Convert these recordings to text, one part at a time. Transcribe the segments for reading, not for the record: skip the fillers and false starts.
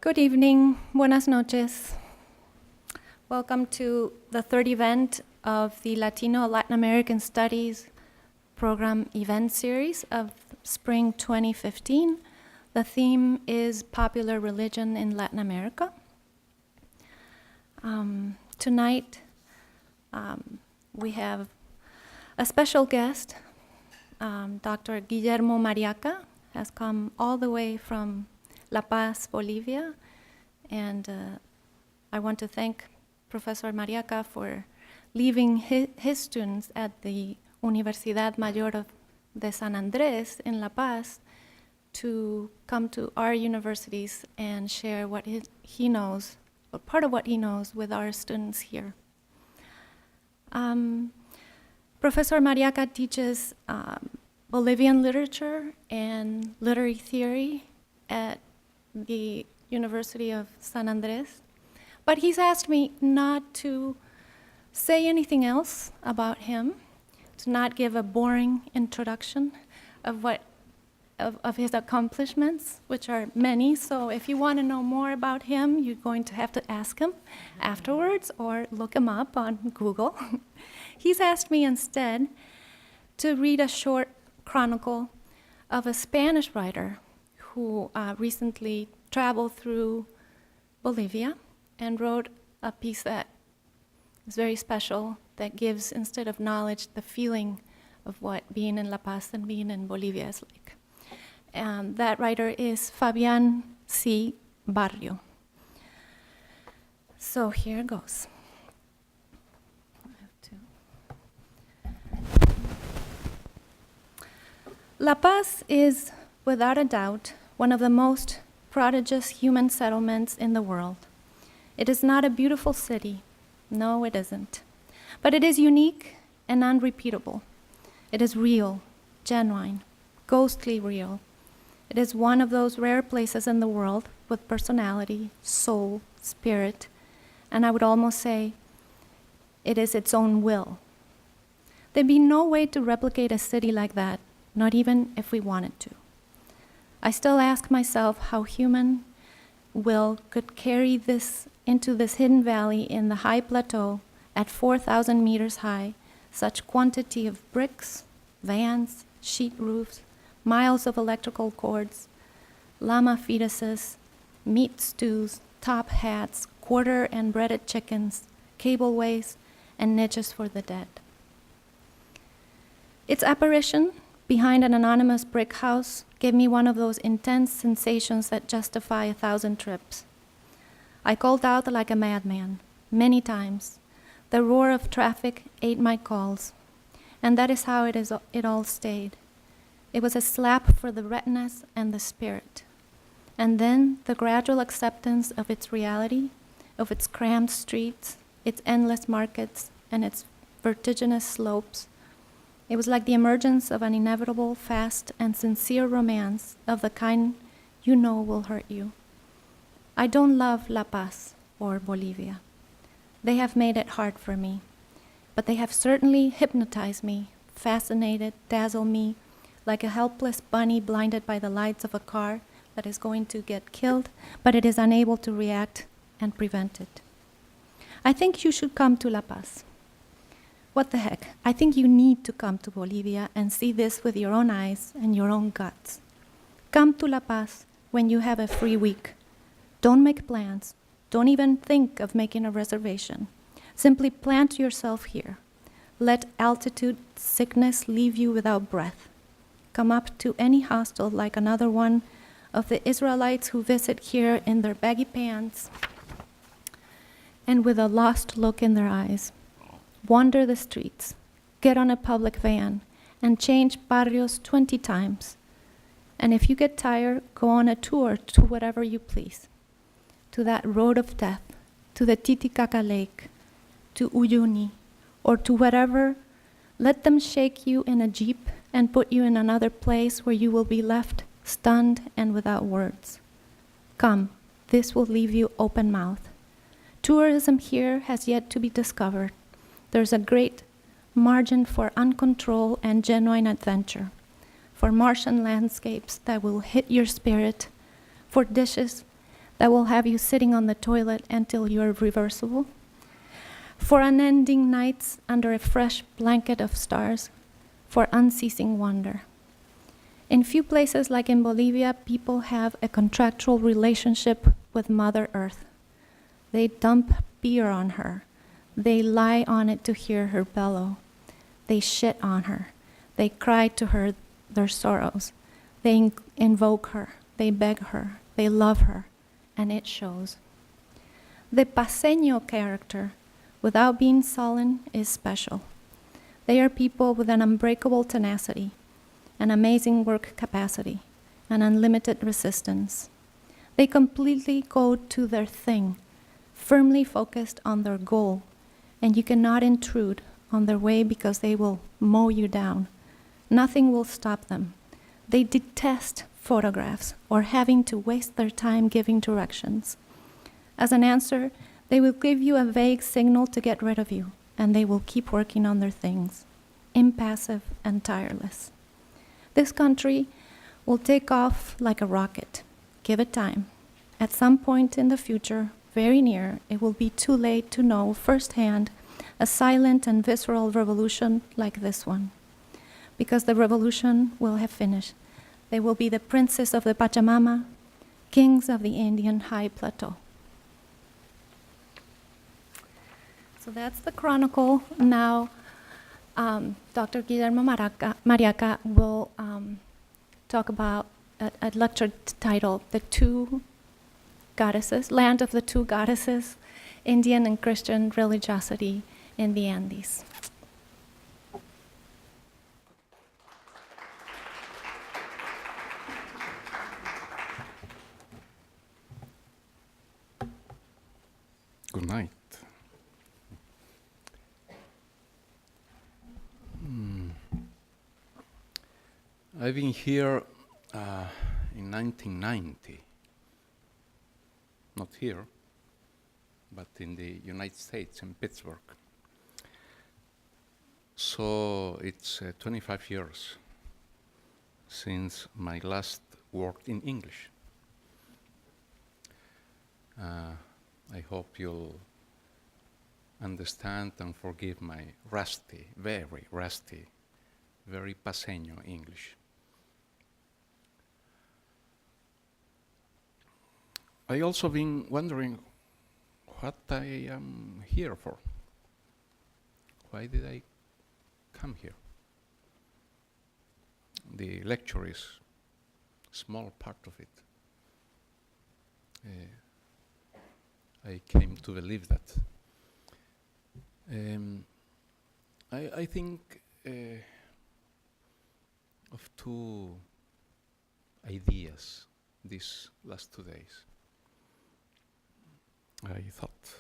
Good evening, buenas noches. Welcome to the third event of the Latino Latin American Studies program event series of spring 2015. The theme is popular religion in Latin America. Tonight, we have a special guest. Dr. Guillermo Mariaca has come all the way from La Paz, Bolivia, and I want to thank Professor Mariaca for leaving his students at the Universidad Mayor de San Andrés in La Paz to come to our universities and share what he knows, or part of what he knows, with our students here. Professor Mariaca teaches Bolivian literature and literary theory at the University of San Andrés, but he's asked me not to say anything else about him, to not give a boring introduction of his accomplishments, which are many. So if you want to know more about him, you're going to have to ask him afterwards or look him up on Google. He's asked me instead to read a short chronicle of a Spanish writer who recently traveled through Bolivia and wrote a piece that is very special, that gives, instead of knowledge, the feeling of what being in La Paz and being in Bolivia is like. And that writer is Fabián C. Barrio. So here goes. La Paz is, without a doubt, one of the most prodigious human settlements in the world. It is not a beautiful city. No, it isn't. But it is unique and unrepeatable. It is real, genuine, ghostly real. It is one of those rare places in the world with personality, soul, spirit, and I would almost say it is its own will. There'd be no way to replicate a city like that, not even if we wanted to. I still ask myself how human will could carry this into this hidden valley in the high plateau at 4,000 meters high, such quantity of bricks, vans, sheet roofs, miles of electrical cords, llama fetuses, meat stews, top hats, quarter and breaded chickens, cableways, and niches for the dead. Its apparition behind an anonymous brick house gave me one of those intense sensations that justify 1,000 trips. I called out like a madman, many times. The roar of traffic ate my calls, and that is how it all stayed. It was a slap for the retinas and the spirit. And then the gradual acceptance of its reality, of its crammed streets, its endless markets, and its vertiginous slopes. It was like the emergence of an inevitable, fast, and sincere romance of the kind you know will hurt you. I don't love La Paz or Bolivia. They have made it hard for me, but they have certainly hypnotized me, fascinated, dazzled me, like a helpless bunny blinded by the lights of a car that is going to get killed, but it is unable to react and prevent it. I think you should come to La Paz. What the heck? I think you need to come to Bolivia and see this with your own eyes and your own guts. Come to La Paz when you have a free week. Don't make plans. Don't even think of making a reservation. Simply plant yourself here. Let altitude sickness leave you without breath. Come up to any hostel like another one of the Israelites who visit here in their baggy pants and with a lost look in their eyes. Wander the streets, get on a public van, and change barrios 20 times. And if you get tired, go on a tour to whatever you please. To that road of death, to the Titicaca Lake, to Uyuni, or to whatever. Let them shake you in a jeep and put you in another place where you will be left stunned and without words. Come, this will leave you open-mouthed. Tourism here has yet to be discovered. There's a great margin for uncontrolled and genuine adventure, for Martian landscapes that will hit your spirit, for dishes that will have you sitting on the toilet until you're reversible, for unending nights under a fresh blanket of stars, for unceasing wonder. In few places, like in Bolivia, people have a contractual relationship with Mother Earth. They dump beer on her. They lie on it to hear her bellow. They shit on her. They cry to her their sorrows. They invoke her. They beg her. They love her. And it shows. The paseño character, without being sullen, is special. They are people with an unbreakable tenacity, an amazing work capacity, an unlimited resistance. They completely go to their thing, firmly focused on their goal, and you cannot intrude on their way because they will mow you down. Nothing will stop them. They detest photographs or having to waste their time giving directions. As an answer, they will give you a vague signal to get rid of you, and they will keep working on their things, impassive and tireless. This country will take off like a rocket. Give it time. At some point in the future, very near, it will be too late to know firsthand a silent and visceral revolution like this one. Because the revolution will have finished. They will be the princes of the Pachamama, kings of the Indian high plateau. So that's the chronicle. Now, Dr. Guillermo Mariaca will talk about a lecture titled The Two Goddesses, Land of the Two Goddesses, Indian and Christian Religiosity in the Andes. Good night. I've been here in 1990, not here, but in the United States, in Pittsburgh. So it's 25 years since my last worked in English. I hope you'll understand and forgive my rusty, very rusty, very paseño English. I also been wondering what I am here for. Why did I come here? The lecture is a small part of it. I came to believe that. I think of two ideas these last 2 days. I thought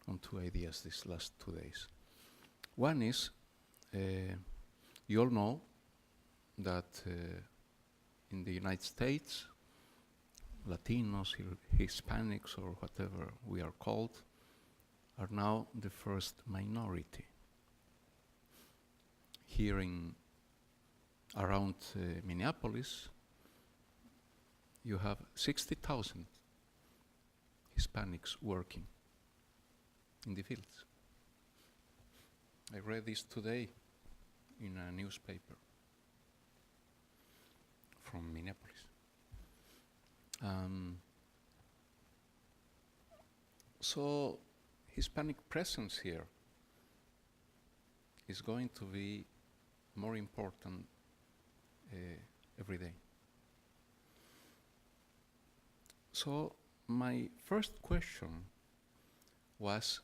on two ideas these last 2 days. One is, you all know that in the United States, Latinos, Hispanics, or whatever we are called, are now the first minority. Here in around Minneapolis, you have 60,000 Hispanics working in the fields. I read this today in a newspaper from Minneapolis. So Hispanic presence here is going to be more important every day. So my first question was,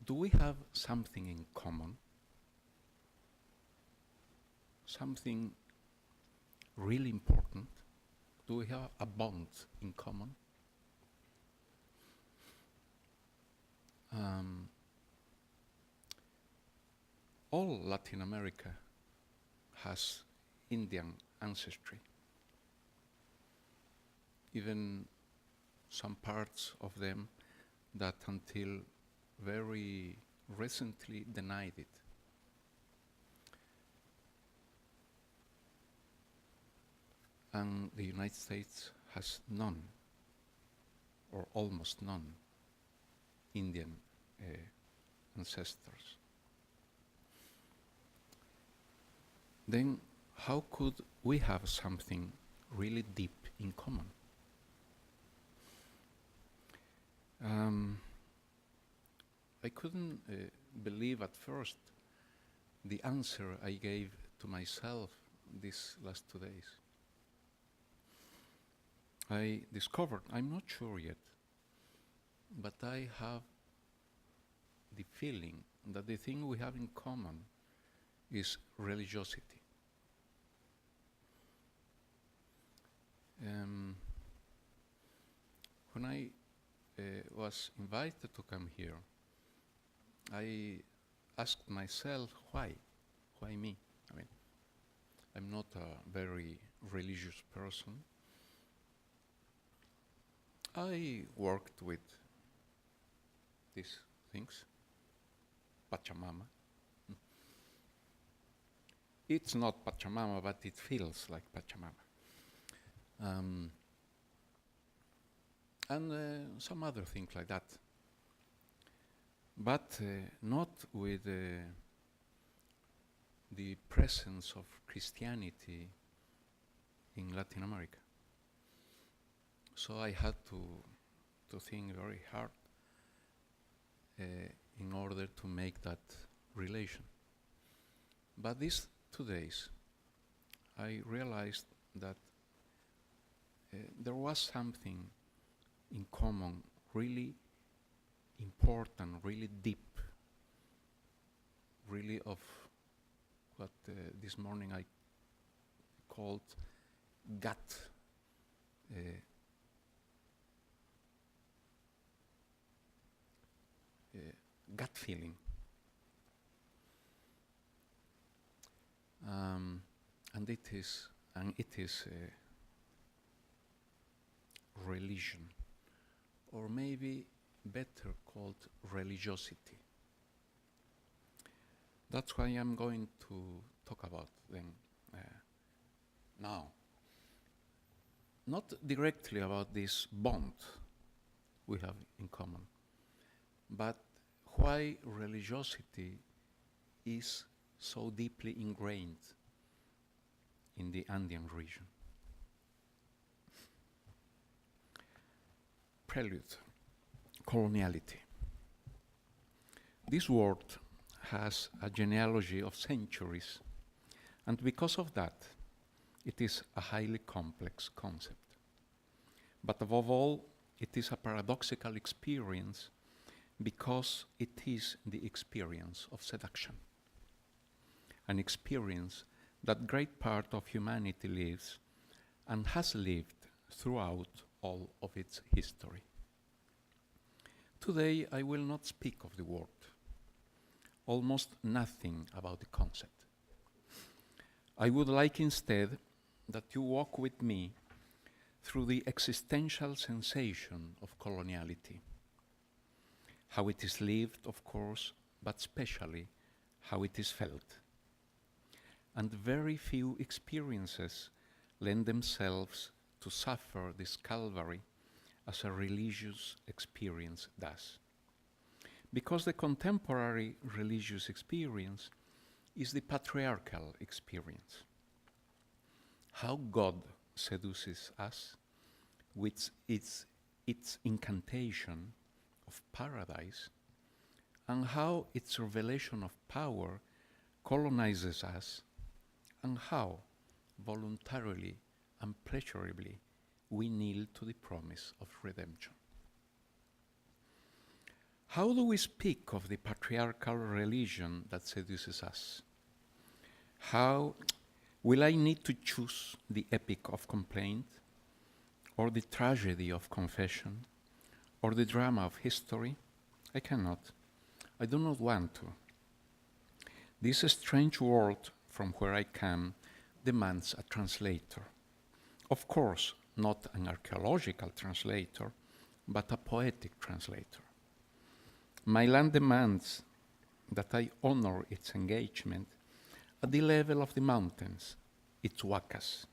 do we have something in common? Something really important? Do we have a bond in common? All Latin America has Indian ancestry. Even some parts of them that until very recently denied it. And the United States has none, or almost none, Indian ancestors. Then how could we have something really deep in common? I couldn't believe at first the answer I gave to myself these last 2 days. I discovered, I'm not sure yet, but I have the feeling that the thing we have in common is religiosity. When I was invited to come here, I asked myself, why? Why me? I mean, I'm not a very religious person. I worked with these things, Pachamama. It's not Pachamama, but it feels like Pachamama. And some other things like that. But not with the presence of Christianity in Latin America. So I had to think very hard in order to make that relation. But these 2 days, I realized that there was something in common, really important, really deep, really of what this morning I called gut gut feeling. And it is religion, or maybe better called religiosity. That's why I'm going to talk about them now. Not directly about this bond we have in common, but why religiosity is so deeply ingrained in the Andean region. Prelude, coloniality. This word has a genealogy of centuries, and because of that, it is a highly complex concept. But above all, it is a paradoxical experience because it is the experience of seduction, an experience that great part of humanity lives and has lived throughout all of its history. Today I will not speak of the word, almost nothing about the concept. I would like instead that you walk with me through the existential sensation of coloniality, how it is lived, of course, but especially how it is felt. And very few experiences lend themselves to suffer this calvary as a religious experience does. Because the contemporary religious experience is the patriarchal experience. How God seduces us with its incantation of paradise, and how its revelation of power colonizes us, and how voluntarily and pleasurably we kneel to the promise of redemption. How do we speak of the patriarchal religion that seduces us? How will I need to choose the epic of complaint, or the tragedy of confession, or the drama of history? I cannot. I do not want to. This strange world from where I come demands a translator. Of course, not an archaeological translator, but a poetic translator. My land demands that I honor its engagement at the level of the mountains, its huacas,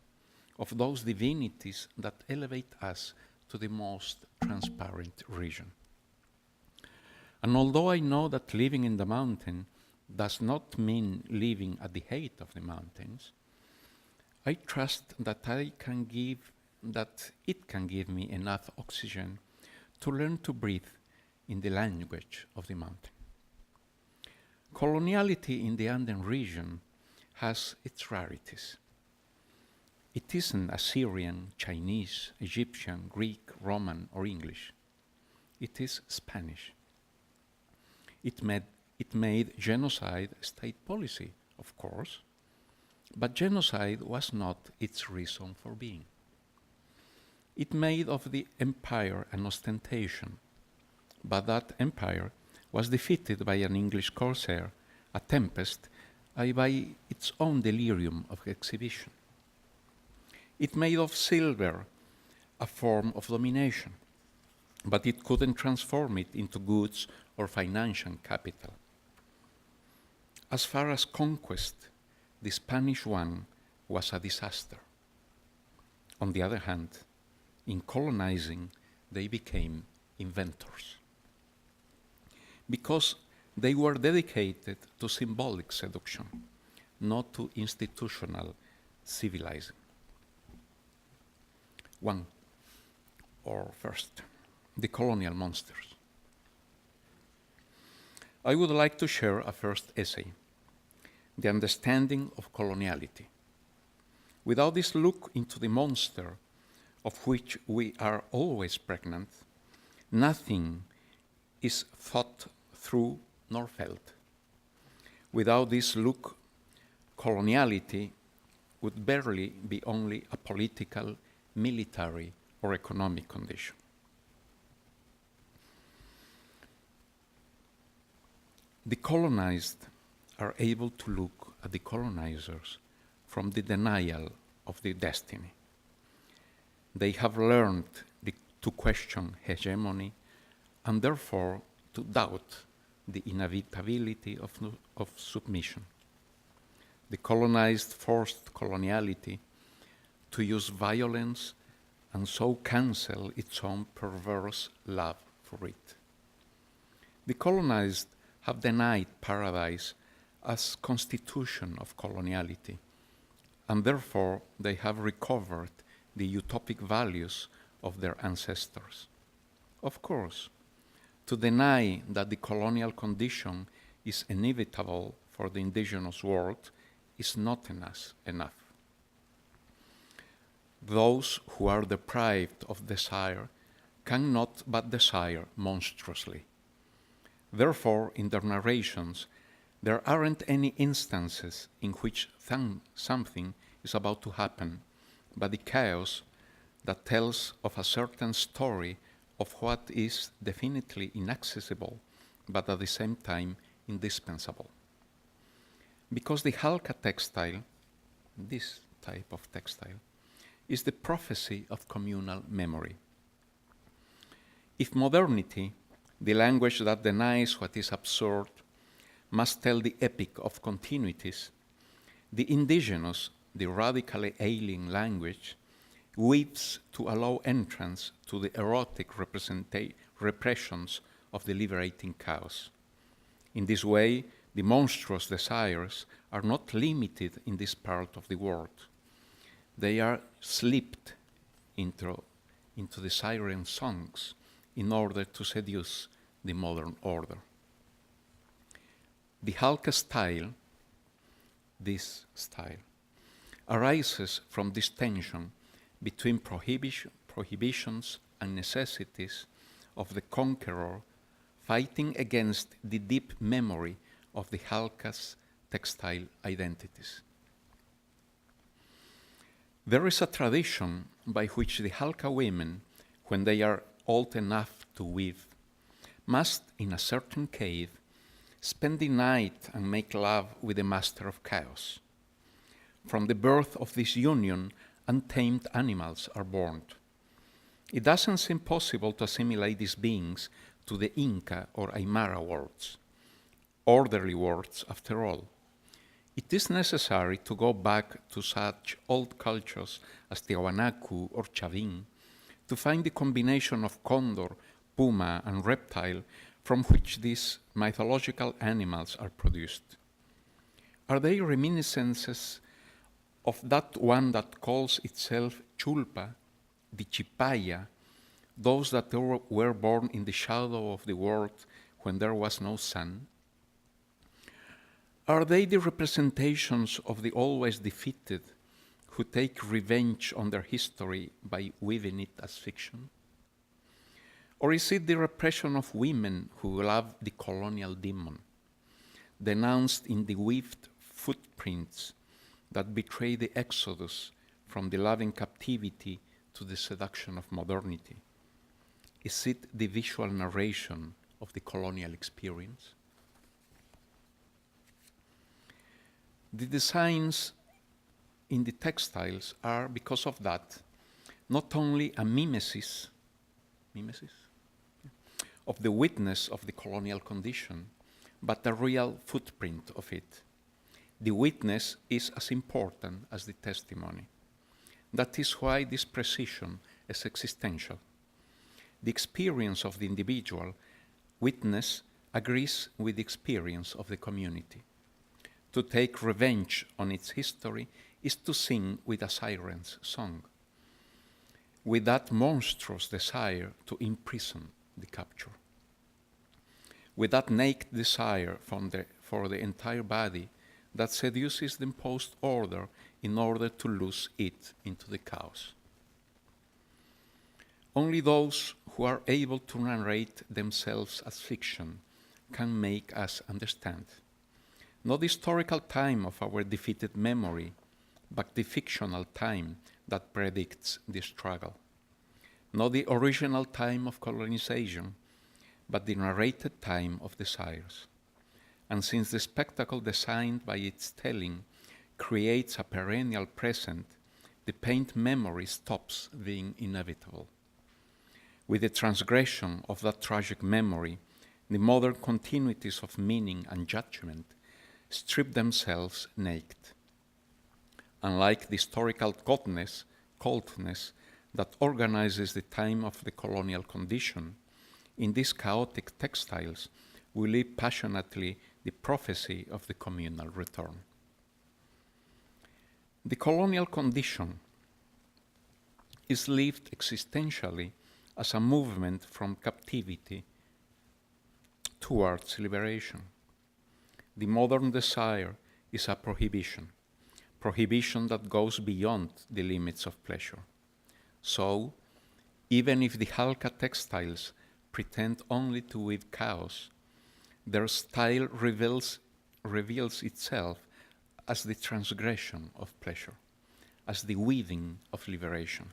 of those divinities that elevate us to the most transparent region. And although I know that living in the mountain does not mean living at the height of the mountains, I trust that it can give me enough oxygen to learn to breathe in the language of the mountain. Coloniality in the Andean region has its rarities. It isn't Assyrian, Chinese, Egyptian, Greek, Roman, or English. It is Spanish. It made genocide state policy, of course, but genocide was not its reason for being. It made of the empire an ostentation, but that empire was defeated by an English corsair, a tempest, by its own delirium of exhibition. It made of silver a form of domination, but it couldn't transform it into goods or financial capital. As far as conquest, the Spanish one was a disaster. On the other hand, in colonizing, they became inventors, because they were dedicated to symbolic seduction, not to institutional civilizing. First, the colonial monsters. I would like to share a first essay, The Understanding of Coloniality. Without this look into the monster of which we are always pregnant, nothing is thought through nor felt. Without this look, coloniality would barely be only a political, military, or economic condition. The colonized are able to look at the colonizers from the denial of their destiny. They have learned to question hegemony and therefore to doubt the inevitability of submission. The colonized forced coloniality to use violence and so cancel its own perverse love for it. The colonized have denied paradise as constitution of coloniality, and therefore they have recovered the utopic values of their ancestors. Of course, to deny that the colonial condition is inevitable for the indigenous world is not enough. Those who are deprived of desire cannot but desire monstrously. Therefore, in their narrations, there aren't any instances in which something is about to happen, but the chaos that tells of a certain story of what is definitely inaccessible, but at the same time indispensable. Because the Halka textile, this type of textile, is the prophecy of communal memory. If modernity, the language that denies what is absurd, must tell the epic of continuities, the indigenous, the radically alien language, weaves to allow entrance to the erotic repressions of the liberating chaos. In this way, the monstrous desires are not limited in this part of the world. They are slipped into the siren songs in order to seduce the modern order. The Halka style, this style, arises from this tension between prohibitions and necessities of the conqueror fighting against the deep memory of the Halka's textile identities. There is a tradition by which the Halka women, when they are old enough to weave, must, in a certain cave, spend the night and make love with the master of chaos. From the birth of this union, untamed animals are born. It doesn't seem possible to assimilate these beings to the Inca or Aymara worlds, orderly worlds after all. It is necessary to go back to such old cultures as Tiwanaku or Chavin to find the combination of condor, puma, and reptile from which these mythological animals are produced. Are they reminiscences of that one that calls itself Chulpa, the Chipaya, those that were born in the shadow of the world when there was no sun? Are they the representations of the always defeated who take revenge on their history by weaving it as fiction? Or is it the repression of women who love the colonial demon, denounced in the weaved footprints that betray the exodus from the loving captivity to the seduction of modernity? Is it the visual narration of the colonial experience? The designs in the textiles are, because of that, not only a mimesis of the witness of the colonial condition, but a real footprint of it. The witness is as important as the testimony. That is why this precision is existential. The experience of the individual witness agrees with the experience of the community. To take revenge on its history is to sing with a siren's song, with that monstrous desire to imprison the capture, with that naked desire for the entire body that seduces the imposed order in order to lose it into the chaos. Only those who are able to narrate themselves as fiction can make us understand. Not the historical time of our defeated memory, but the fictional time that predicts the struggle. Not the original time of colonization, but the narrated time of desires. And since the spectacle designed by its telling creates a perennial present, the pained memory stops being inevitable. With the transgression of that tragic memory, the modern continuities of meaning and judgment strip themselves naked. Unlike the historical coldness that organizes the time of the colonial condition, in these chaotic textiles we live passionately the prophecy of the communal return. The colonial condition is lived existentially as a movement from captivity towards liberation. The modern desire is a prohibition that goes beyond the limits of pleasure. So, even if the Halka textiles pretend only to weave chaos, their style reveals itself as the transgression of pleasure, as the weaving of liberation.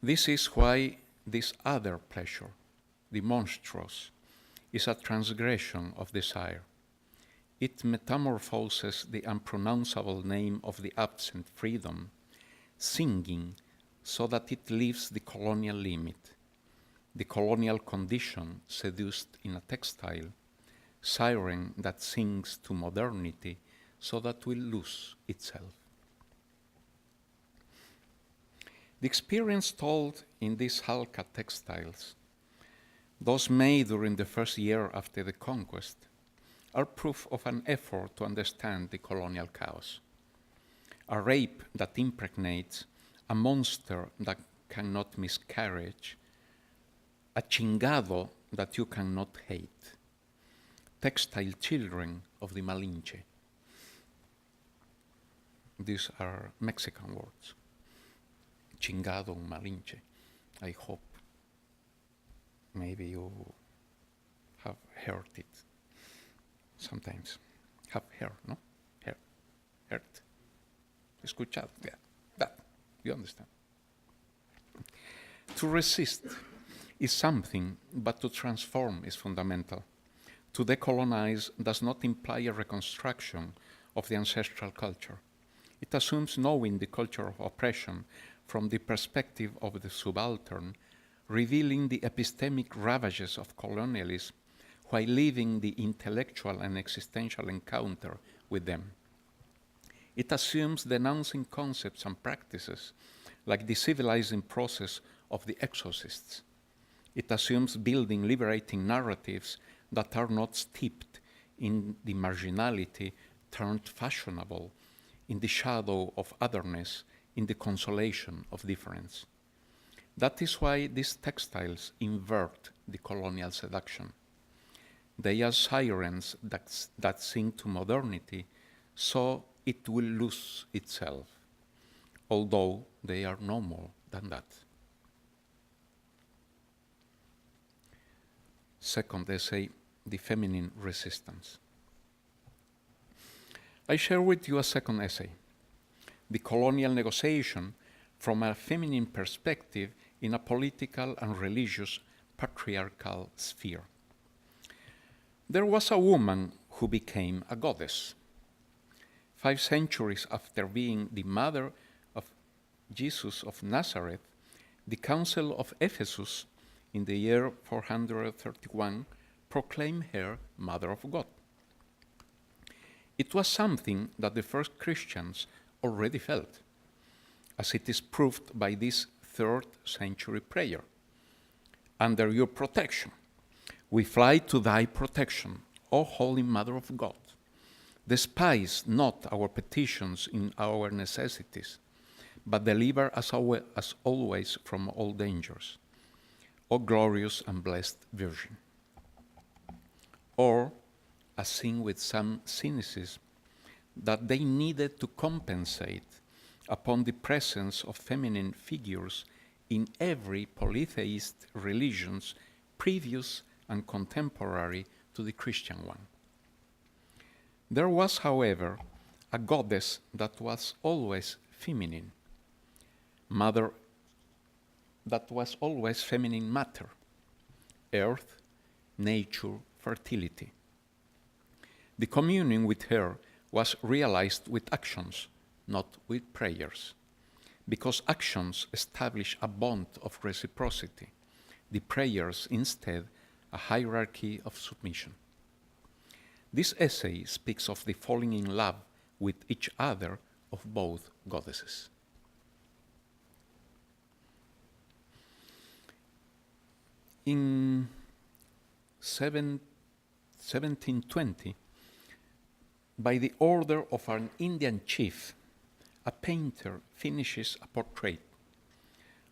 This is why this other pleasure, the monstrous, is a transgression of desire. It metamorphoses the unpronounceable name of the absent freedom, singing so that it leaves the colonial limit, the colonial condition seduced in a textile, siren that sings to modernity so that will lose itself. The experience told in these Halka textiles, those made during the first year after the conquest, are proof of an effort to understand the colonial chaos. A rape that impregnates, a monster that cannot miscarriage, a chingado that you cannot hate, textile children of the Malinche. These are Mexican words. Chingado, Malinche. I hope maybe you have heard it sometimes. Have heard, no? Heard. Escuchado. Yeah, that. You understand. To resist is something, but to transform is fundamental. To decolonize does not imply a reconstruction of the ancestral culture. It assumes knowing the culture of oppression from the perspective of the subaltern, revealing the epistemic ravages of colonialism, while living the intellectual and existential encounter with them. It assumes denouncing concepts and practices like the civilizing process of the exorcists. It assumes building liberating narratives that are not steeped in the marginality turned fashionable, in the shadow of otherness, in the consolation of difference. That is why these textiles invert the colonial seduction. They are sirens that sing to modernity, so it will lose itself, although they are no more than that. Second essay, The Feminine Resistance. I share with you a second essay, The Colonial Negotiation from a Feminine Perspective in a Political and Religious Patriarchal Sphere. There was a woman who became a goddess. 5 centuries after being the mother of Jesus of Nazareth, the Council of Ephesus in the year 431 proclaimed her Mother of God. It was something that the first Christians already felt, as it is proved by this 3rd century prayer. Under your protection, we fly to thy protection, O Holy Mother of God. Despise not our petitions in our necessities, but deliver us as always from all dangers, O glorious and blessed Virgin. Or, as seen with some cynicism, that they needed to compensate upon the presence of feminine figures in every polytheist religions previous and contemporary to the Christian one. There was, however, a goddess that was always feminine, mother that was always feminine matter, earth, nature, fertility. The communion with her was realized with actions, not with prayers, because actions establish a bond of reciprocity, the prayers instead a hierarchy of submission. This essay speaks of the falling in love with each other of both goddesses. In 1720, by the order of an Indian chief, a painter finishes a portrait,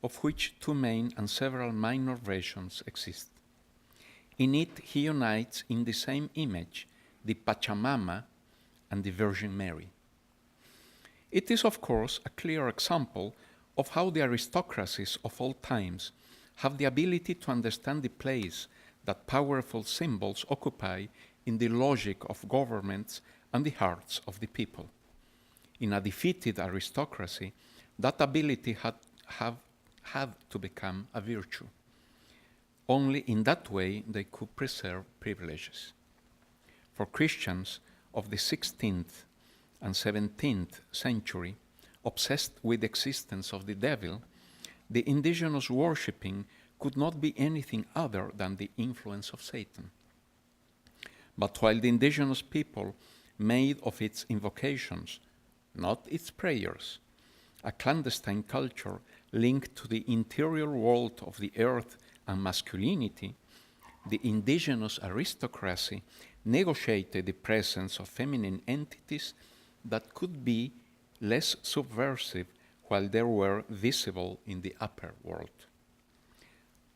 of which 2 main and several minor versions exist. In it, he unites in the same image the Pachamama and the Virgin Mary. It is, of course, a clear example of how the aristocracies of all times have the ability to understand the place that powerful symbols occupy in the logic of governments and the hearts of the people. In a defeated aristocracy, that ability had to become a virtue. Only in that way they could preserve privileges. For Christians of the 16th and 17th century, obsessed with the existence of the devil, the indigenous worshipping could not be anything other than the influence of Satan. But while the indigenous people made of its invocations, not its prayers, a clandestine culture linked to the interior world of the earth and masculinity, the indigenous aristocracy negotiated the presence of feminine entities that could be less subversive while they were visible in the upper world.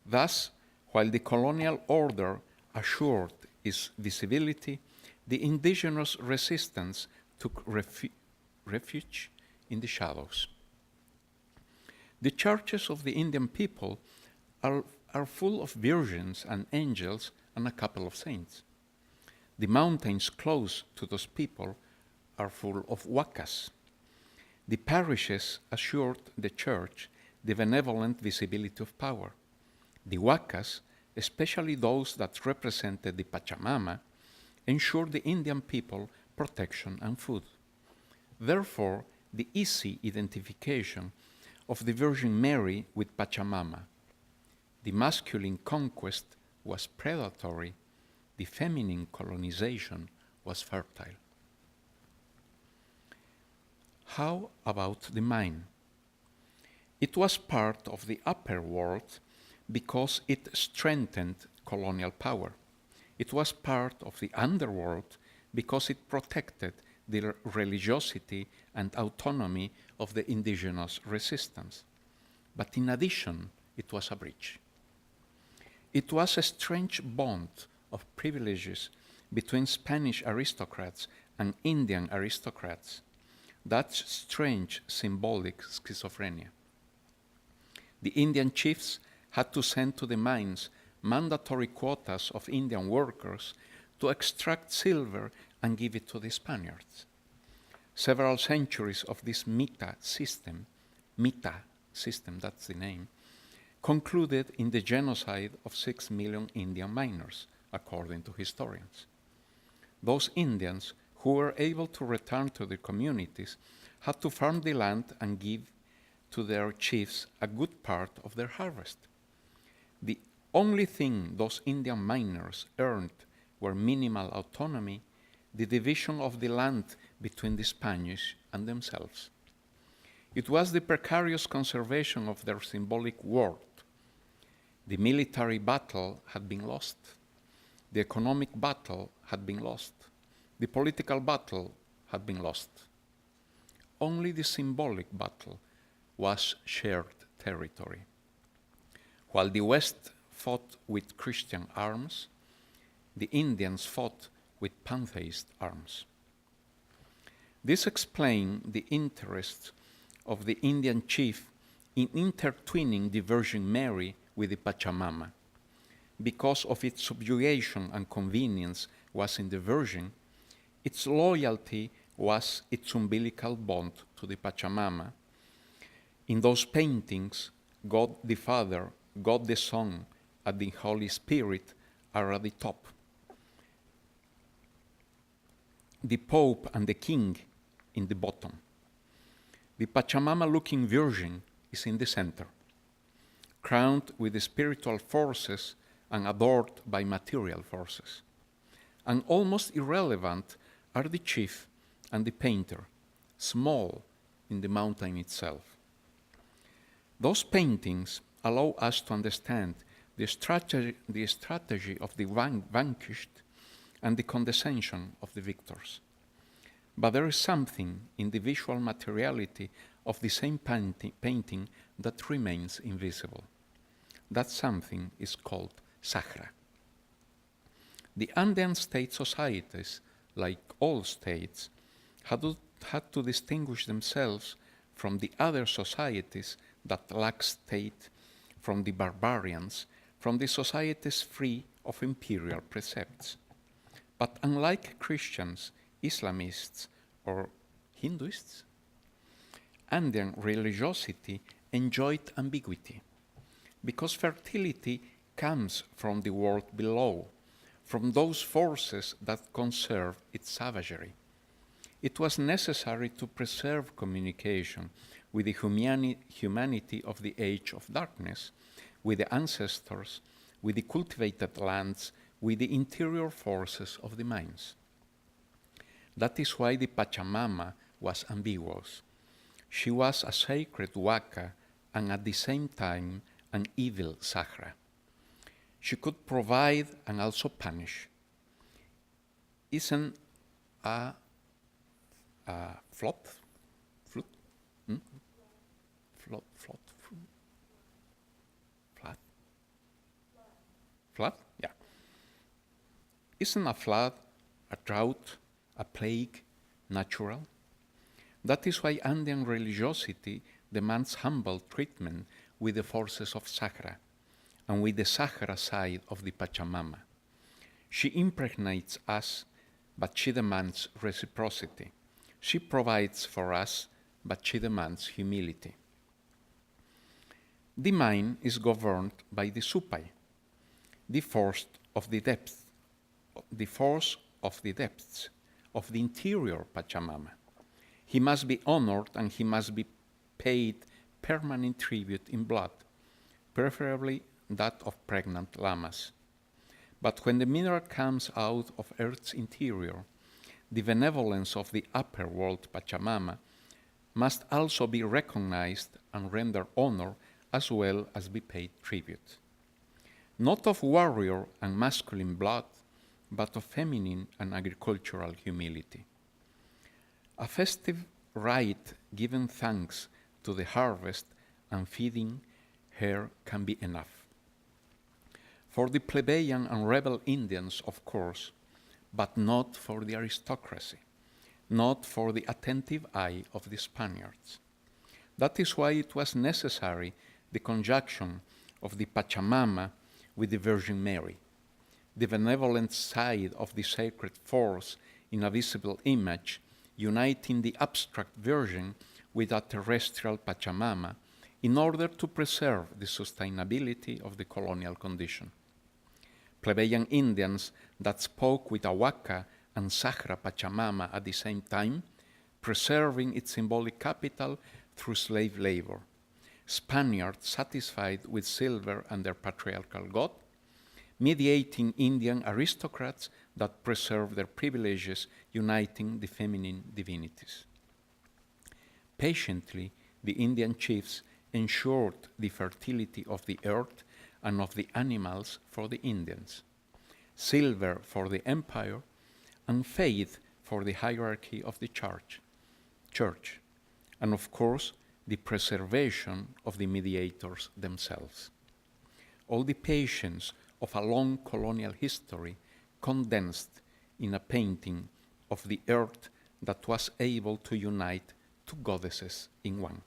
Thus, while the colonial order assured its visibility, the indigenous resistance took refuge in the shadows. The churches of the Indian people are full of virgins and angels and a couple of saints. The mountains close to those people are full of wakas. The parishes assured the church the benevolent visibility of power. The wakas, especially those that represented the Pachamama, ensured the Indian people protection and food. Therefore, the easy identification of the Virgin Mary with Pachamama. The masculine conquest was predatory, the feminine colonization was fertile. How about the mine? It was part of the upper world because it strengthened colonial power. It was part of the underworld because it protected the religiosity and autonomy of the indigenous resistance. But in addition, it was a bridge. It was a strange bond of privileges between Spanish aristocrats and Indian aristocrats. That strange symbolic schizophrenia. The Indian chiefs had to send to the mines mandatory quotas of Indian workers to extract silver and give it to the Spaniards. Several centuries of this mita system, that's the name, concluded in the genocide of 6 million Indian miners, according to historians. Those Indians who were able to return to their communities had to farm the land and give to their chiefs a good part of their harvest. The only thing those Indian miners earned were minimal autonomy, the division of the land between the Spanish and themselves. It was the precarious conservation of their symbolic world. The military battle had been lost. The economic battle had been lost. The political battle had been lost. Only the symbolic battle was shared territory. While the West fought with Christian arms, the Indians fought with pantheist arms. This explains the interest of the Indian chief in intertwining the Virgin Mary with the Pachamama. Because of its subjugation and convenience was in the Virgin, its loyalty was its umbilical bond to the Pachamama. In those paintings, God the Father, God the Son, and the Holy Spirit are at the top. The Pope and the King in the bottom. The Pachamama-looking Virgin is in the center, crowned with the spiritual forces and adored by material forces. And almost irrelevant are the chief and the painter, small in the mountain itself. Those paintings allow us to understand the strategy of the vanquished and the condescension of the victors. But there is something in the visual materiality of the same painting that remains invisible. That something is called Sahara. The Andean state societies, like all states, had to distinguish themselves from the other societies that lack state, from the barbarians, from the societies free of imperial precepts. But unlike Christians, Islamists, or Hinduists, Andean religiosity enjoyed ambiguity, because fertility comes from the world below, from those forces that conserve its savagery. It was necessary to preserve communication with the humanity of the age of darkness, with the ancestors, with the cultivated lands, with the interior forces of the mines. That is why the Pachamama was ambiguous. She was a sacred waka and at the same time an evil Sahara. She could provide and also punish. Isn't a flute? Hmm? Flood? Yeah. Isn't a flood, a drought, a plague natural? That is why Andean religiosity demands humble treatment with the forces of Sahara and with the Sahara side of the Pachamama. She impregnates us, but she demands reciprocity. She provides for us, but she demands humility. The mind is governed by the Supai, the force of the depths of the interior Pachamama. He must be honored and he must be paid permanent tribute in blood, preferably that of pregnant llamas. But when the mineral comes out of Earth's interior, the benevolence of the upper world Pachamama must also be recognized and rendered honor as well as be paid tribute. Not of warrior and masculine blood, but of feminine and agricultural humility. A festive rite giving thanks to the harvest and feeding her can be enough. For the plebeian and rebel Indians, of course, but not for the aristocracy, not for the attentive eye of the Spaniards. That is why it was necessary the conjunction of the Pachamama with the Virgin Mary, the benevolent side of the sacred force in a visible image, uniting the abstract Virgin with a terrestrial Pachamama in order to preserve the sustainability of the colonial condition. Plebeian Indians that spoke with a Waka and Sahara Pachamama at the same time, preserving its symbolic capital through slave labor. Spaniards satisfied with silver and their patriarchal god, mediating Indian aristocrats that preserve their privileges, uniting the feminine divinities. Patiently, the Indian chiefs ensured the fertility of the earth and of the animals for the Indians, silver for the empire, and faith for the hierarchy of the church, and of course, the preservation of the mediators themselves. All the patience of a long colonial history condensed in a painting of the earth that was able to unite two goddesses in one.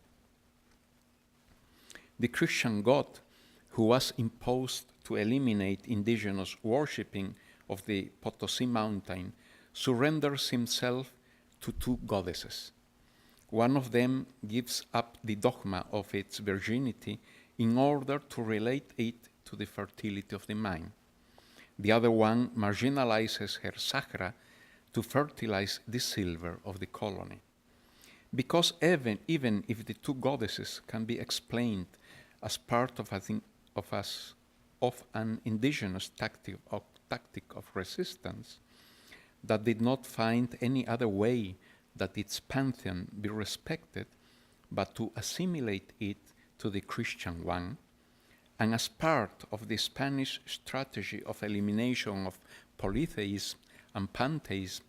The Christian God, who was imposed to eliminate indigenous worshipping of the Potosi mountain, surrenders himself to two goddesses. One of them gives up the dogma of its virginity in order to relate it to the fertility of the mind. The other one marginalizes her Sahara to fertilize the silver of the colony. Because even if the two goddesses can be explained as part of an indigenous tactic of resistance that did not find any other way that its pantheon be respected, but to assimilate it to the Christian one, and as part of the Spanish strategy of elimination of polytheism and pantheism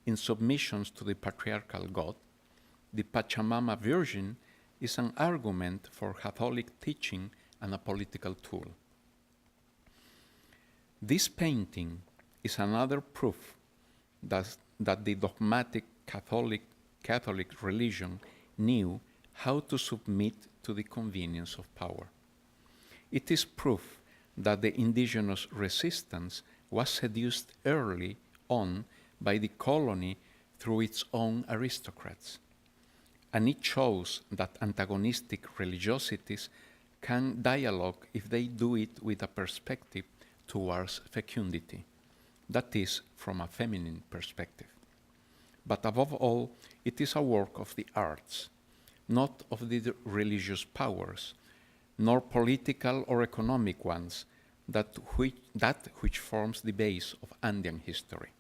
in submissions to the patriarchal God, the Pachamama Virgin is an argument for Catholic teaching and a political tool. This painting is another proof that the dogmatic Catholic religion knew how to submit to the convenience of power. It is proof that the indigenous resistance was seduced early on by the colony through its own aristocrats. And it shows that antagonistic religiosities can dialogue if they do it with a perspective towards fecundity, that is, from a feminine perspective. But above all, it is a work of the arts, not of the religious powers, nor political or economic ones, that which forms the base of Andean history.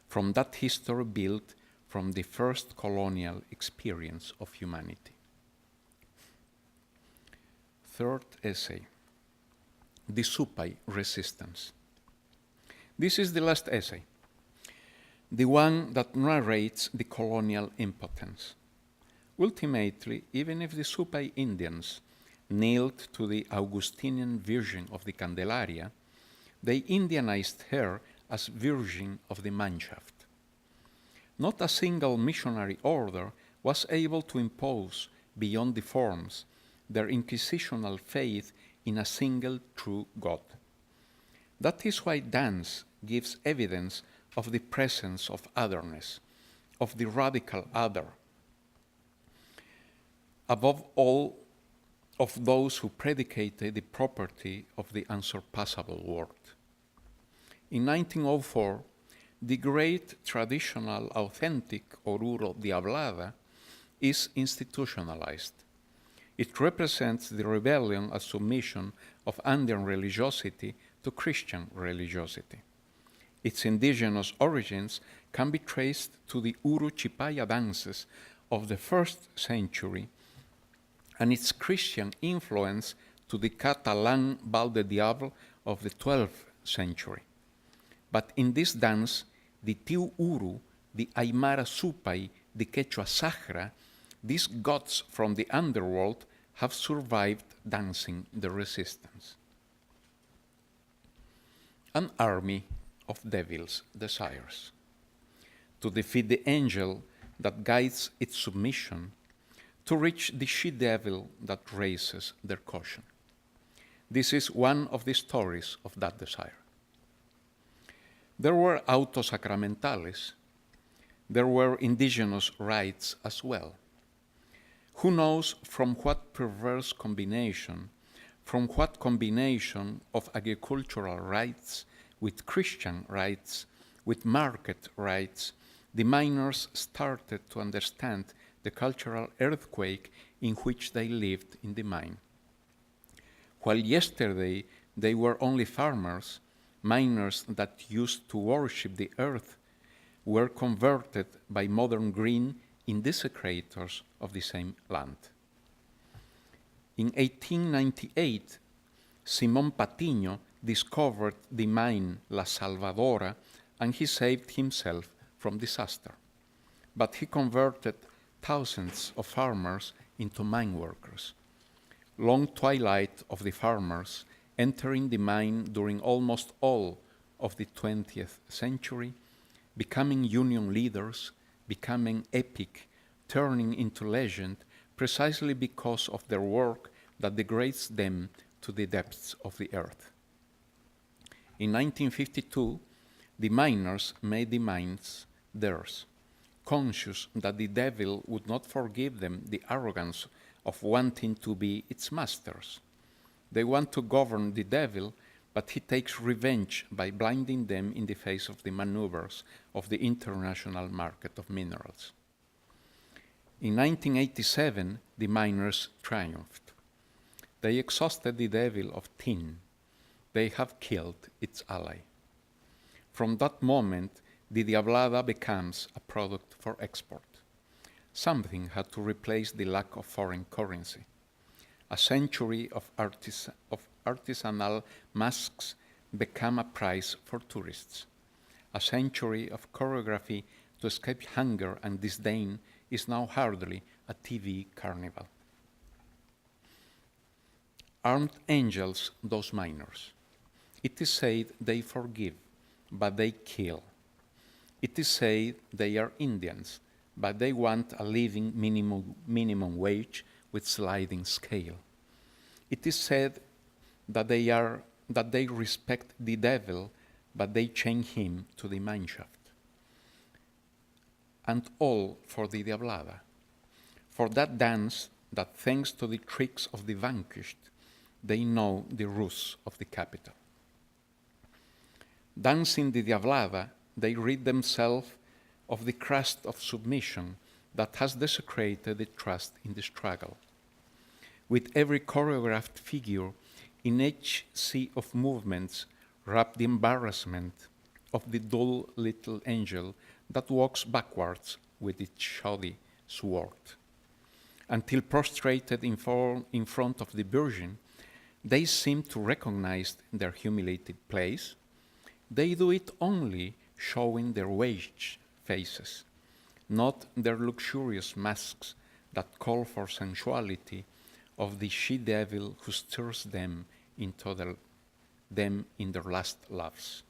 From that history built from the first colonial experience of humanity. Third essay, the Supai resistance. This is the last essay, the one that narrates the colonial impotence. Ultimately, even if the Supai Indians knelt to the Augustinian Virgin of the Candelaria, they Indianized her as Virgin of the Manshaft. Not a single missionary order was able to impose, beyond the forms, their inquisitional faith in a single true God. That is why dance gives evidence of the presence of otherness, of the radical other, above all of those who predicated the property of the unsurpassable world. In 1904, the great traditional authentic Oruro Diablada is institutionalized. It represents the rebellion and submission of Andean religiosity to Christian religiosity. Its indigenous origins can be traced to the Uru Chipaya dances of the 1st century and its Christian influence to the Catalan Bal de Diable of the 12th century. But in this dance, the Tiu Uru, the Aymara Supai, the Quechua Sahra, these gods from the underworld have survived dancing the resistance. An army of devil's desires. To defeat the angel that guides its submission, to reach the she-devil that raises their caution. This is one of the stories of that desire. There were autos sacramentales. There were indigenous rites as well. Who knows from what perverse combination, from what combination of agricultural rites with Christian rites, with market rites, the miners started to understand the cultural earthquake in which they lived in the mine. While yesterday they were only farmers, miners that used to worship the earth were converted by modern green in desecrators of the same land. In 1898, Simón Patiño discovered the mine La Salvadora and he saved himself from disaster. But he converted thousands of farmers into mine workers. Long twilight of the farmers entering the mine during almost all of the 20th century, becoming union leaders, becoming epic, turning into legend, precisely because of their work that degrades them to the depths of the earth. In 1952, the miners made the mines theirs, conscious that the devil would not forgive them the arrogance of wanting to be its masters. They want to govern the devil, but he takes revenge by blinding them in the face of the maneuvers of the international market of minerals. In 1987, the miners triumphed. They exhausted the devil of tin. They have killed its ally. From that moment, the Diablada becomes a product for export. Something had to replace the lack of foreign currency. A century of artisanal masks became a prize for tourists. A century of choreography to escape hunger and disdain is now hardly a TV carnival. Armed angels, those miners. It is said they forgive, but they kill. It is said they are Indians, but they want a living minimum wage with sliding scale. It is said that they respect the devil, but they chain him to the mineshaft. And all for the Diablada, for that dance that, thanks to the tricks of the vanquished, they know the ruse of the capital. Dancing the Diablada, they rid themselves of the crust of submission that has desecrated the trust in the struggle. With every choreographed figure, in each sea of movements, wrapped the embarrassment of the dull little angel that walks backwards with its shoddy sword. Until prostrated in front of the Virgin, they seem to recognize their humiliated place. They do it only showing their waged faces, not their luxurious masks that call for sensuality of the she-devil who stirs them into them in their last loves.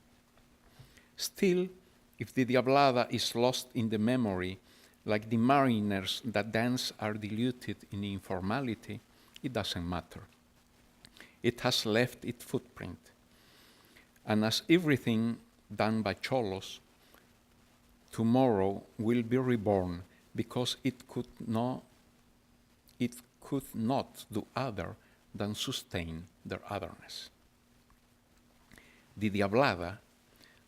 Still, if the Diablada is lost in the memory, like the mariners that dance are diluted in informality, it doesn't matter. It has left its footprint. And as everything done by cholos, tomorrow will be reborn because it could not do other than sustain their otherness. The Diablada,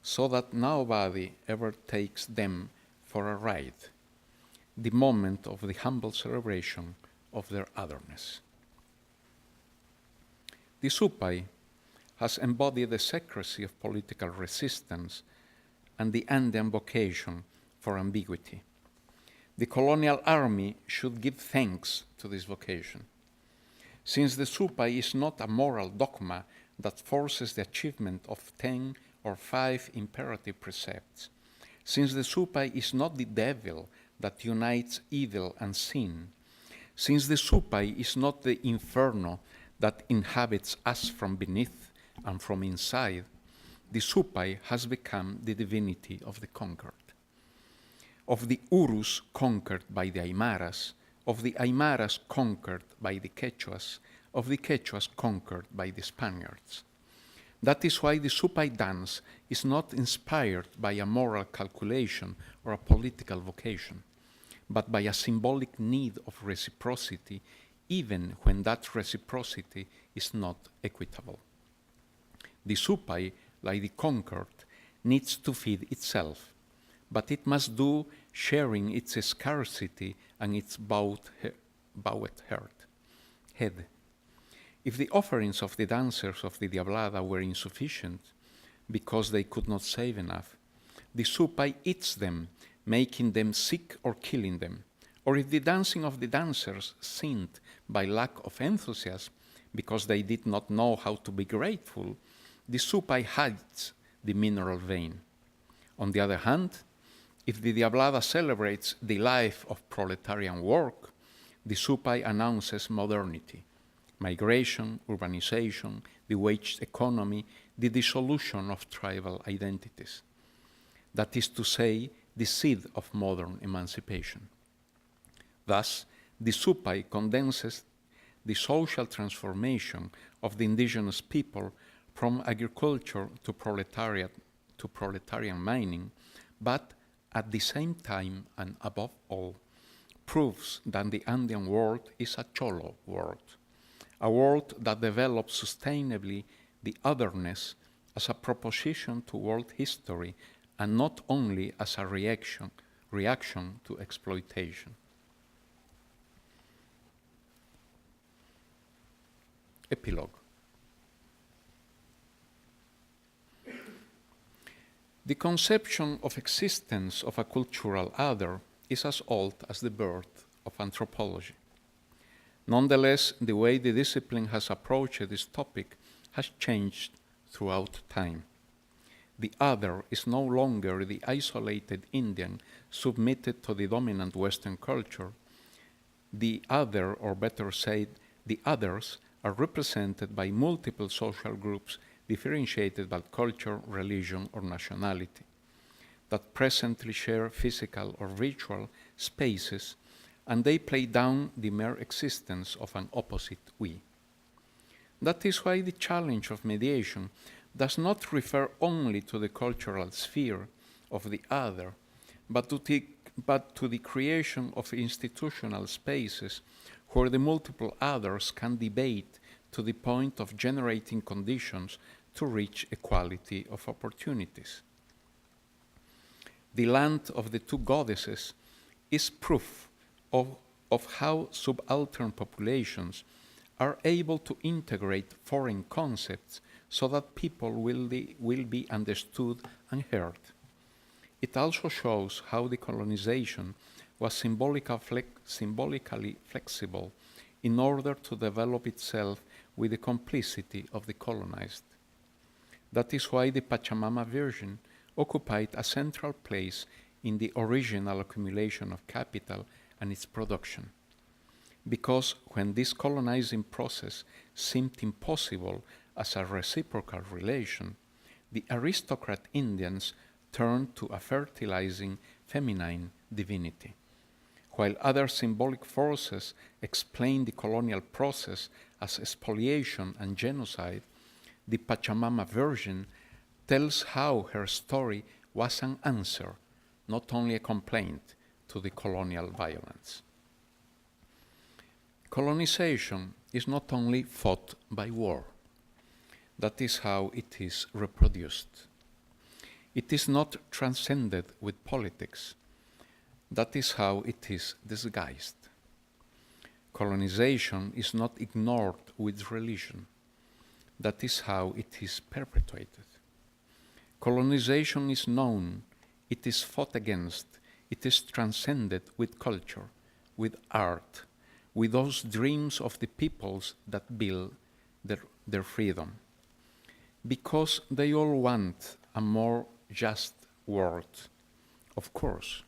so that nobody ever takes them for a ride, the moment of the humble celebration of their otherness. The Supai has embodied the secrecy of political resistance and the Andean vocation for ambiguity. The colonial army should give thanks to this vocation. Since the Supai is not a moral dogma that forces the achievement of 10 or 5 imperative precepts, since the Supai is not the devil that unites evil and sin, since the Supai is not the inferno that inhabits us from beneath and from inside, the Supai has become the divinity of the conquered. Of the Urus conquered by the Aymaras, of the Aymaras conquered by the Quechuas, of the Quechuas conquered by the Spaniards. That is why the Supai dance is not inspired by a moral calculation or a political vocation, but by a symbolic need of reciprocity, even when that reciprocity is not equitable. The Supai, like the conquered, needs to feed itself, but it must do sharing its scarcity and its bowed head. If the offerings of the dancers of the Diablada were insufficient because they could not save enough, the Supai eats them, making them sick or killing them. Or if the dancing of the dancers sinned by lack of enthusiasm because they did not know how to be grateful, the Supai hides the mineral vein. On the other hand, if the Diablada celebrates the life of proletarian work, the Supai announces modernity, migration, urbanization, the wage economy, the dissolution of tribal identities. That is to say, the seed of modern emancipation. Thus, the Supai condenses the social transformation of the indigenous people from agriculture to proletarian mining, but at the same time and above all, proves that the Andean world is a Cholo world, a world that develops sustainably the otherness as a proposition to world history and not only as a reaction to exploitation. Epilogue. The conception of existence of a cultural other is as old as the birth of anthropology. Nonetheless, the way the discipline has approached this topic has changed throughout time. The other is no longer the isolated Indian submitted to the dominant Western culture. The other, or better said, the others, are represented by multiple social groups differentiated by culture, religion, or nationality, that presently share physical or virtual spaces, and they play down the mere existence of an opposite we. That is why the challenge of mediation does not refer only to the cultural sphere of the other, but to the creation of institutional spaces where the multiple others can debate to the point of generating conditions to reach equality of opportunities. The land of the two goddesses is proof of how subaltern populations are able to integrate foreign concepts so that people will be understood and heard. It also shows how the colonization was symbolically flexible in order to develop itself with the complicity of the colonized. That is why the Pachamama Virgin occupied a central place in the original accumulation of capital and its production. Because when this colonizing process seemed impossible as a reciprocal relation, the aristocrat Indians turned to a fertilizing feminine divinity. While other symbolic forces explain the colonial process as spoliation and genocide, the Pachamama Virgin tells how her story was an answer, not only a complaint, to the colonial violence. Colonization is not only fought by war. That is how it is reproduced. It is not transcended with politics. That is how it is disguised. Colonization is not ignored with religion. that is how it is perpetuated. Colonization is known, it is fought against, it is transcended with culture, with art, with those dreams of the peoples that build their freedom. Because they all want a more just world, of course.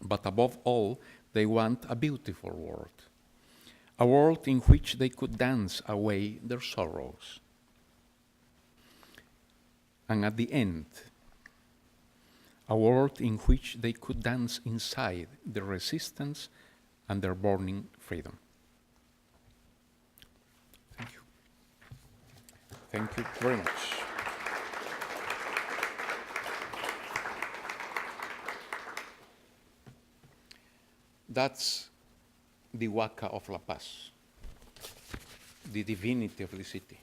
But above all, they want a beautiful world. A world in which they could dance away their sorrows. And at the end, a world in which they could dance inside their resistance and their burning freedom. Thank you. Thank you very much. That's the Waka of La Paz, the divinity of the city.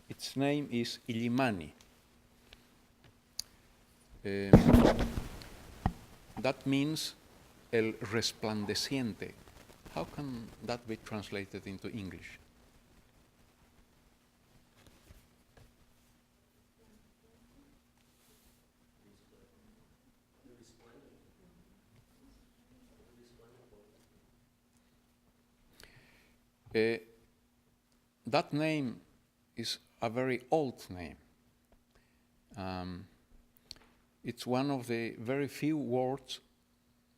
Its name is Illimani. That means el resplandeciente. How can that be translated into English? That name is a very old name. It's one of the very few words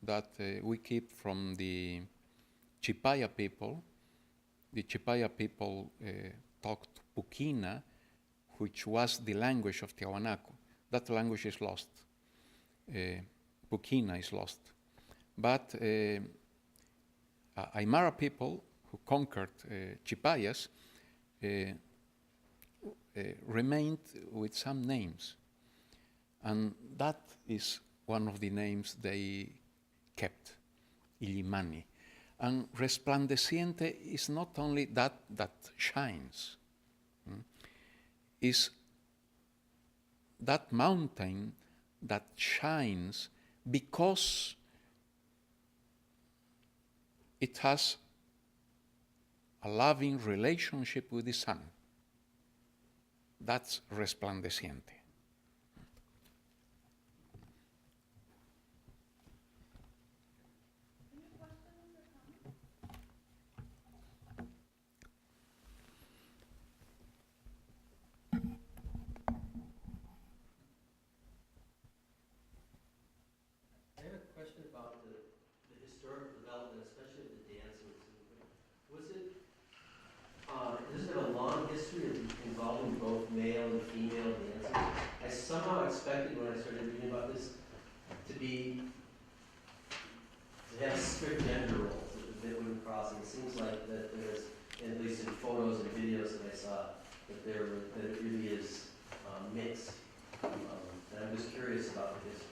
that we keep from the Chipaya people. The Chipaya people talked Puquina, which was the language of Tiahuanaco. That language is lost. Puquina is lost. But Aymara people who conquered Chipayas remained with some names. And that is one of the names they kept, Illimani. And resplandeciente is not only that shines, is that mountain that shines because it has a loving relationship with the sun. That's resplandeciente. I have a question about the historical development, especially of the dances. Was it, does it have a long history of involving both male and female dancers? I somehow expected when I started reading about this to have strict gender roles that wouldn't cross. It seems like that there's, at least in photos and videos that I saw, that it really is mixed. And I'm just curious about the history.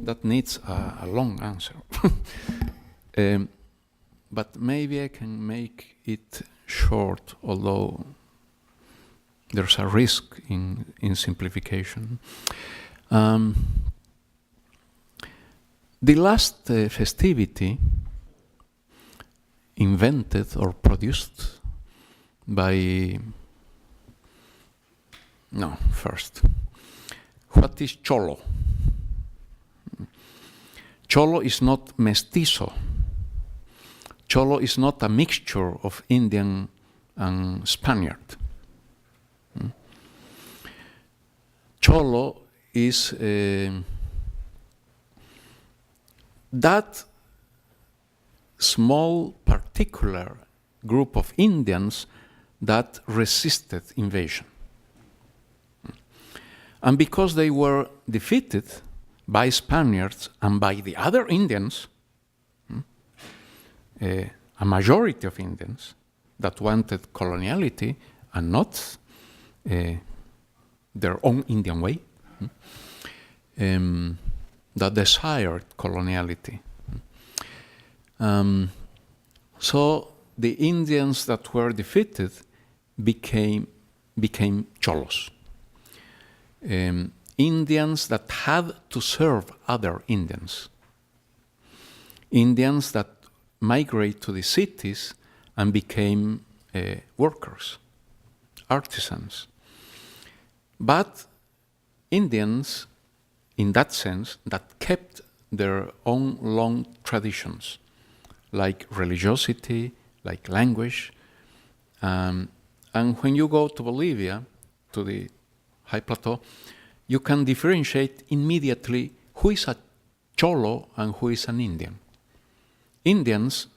That needs a long answer. But maybe I can make it short, although there's a risk in simplification. The last festivity invented or produced by... No, first. What is Cholo? Cholo is not mestizo. Cholo is not a mixture of Indian and Spaniard. Cholo is that small particular group of Indians that resisted invasion. And because they were defeated by Spaniards and by the other Indians, a majority of Indians that wanted coloniality and not their own Indian way, that desired coloniality. So the Indians that were defeated became Cholos. Indians that had to serve other Indians. Indians that migrate to the cities and became workers, artisans. But Indians, in that sense, that kept their own long traditions, like religiosity, like language. And when you go to Bolivia, to the high plateau, you can differentiate immediately who is a Cholo and who is an Indian. Indians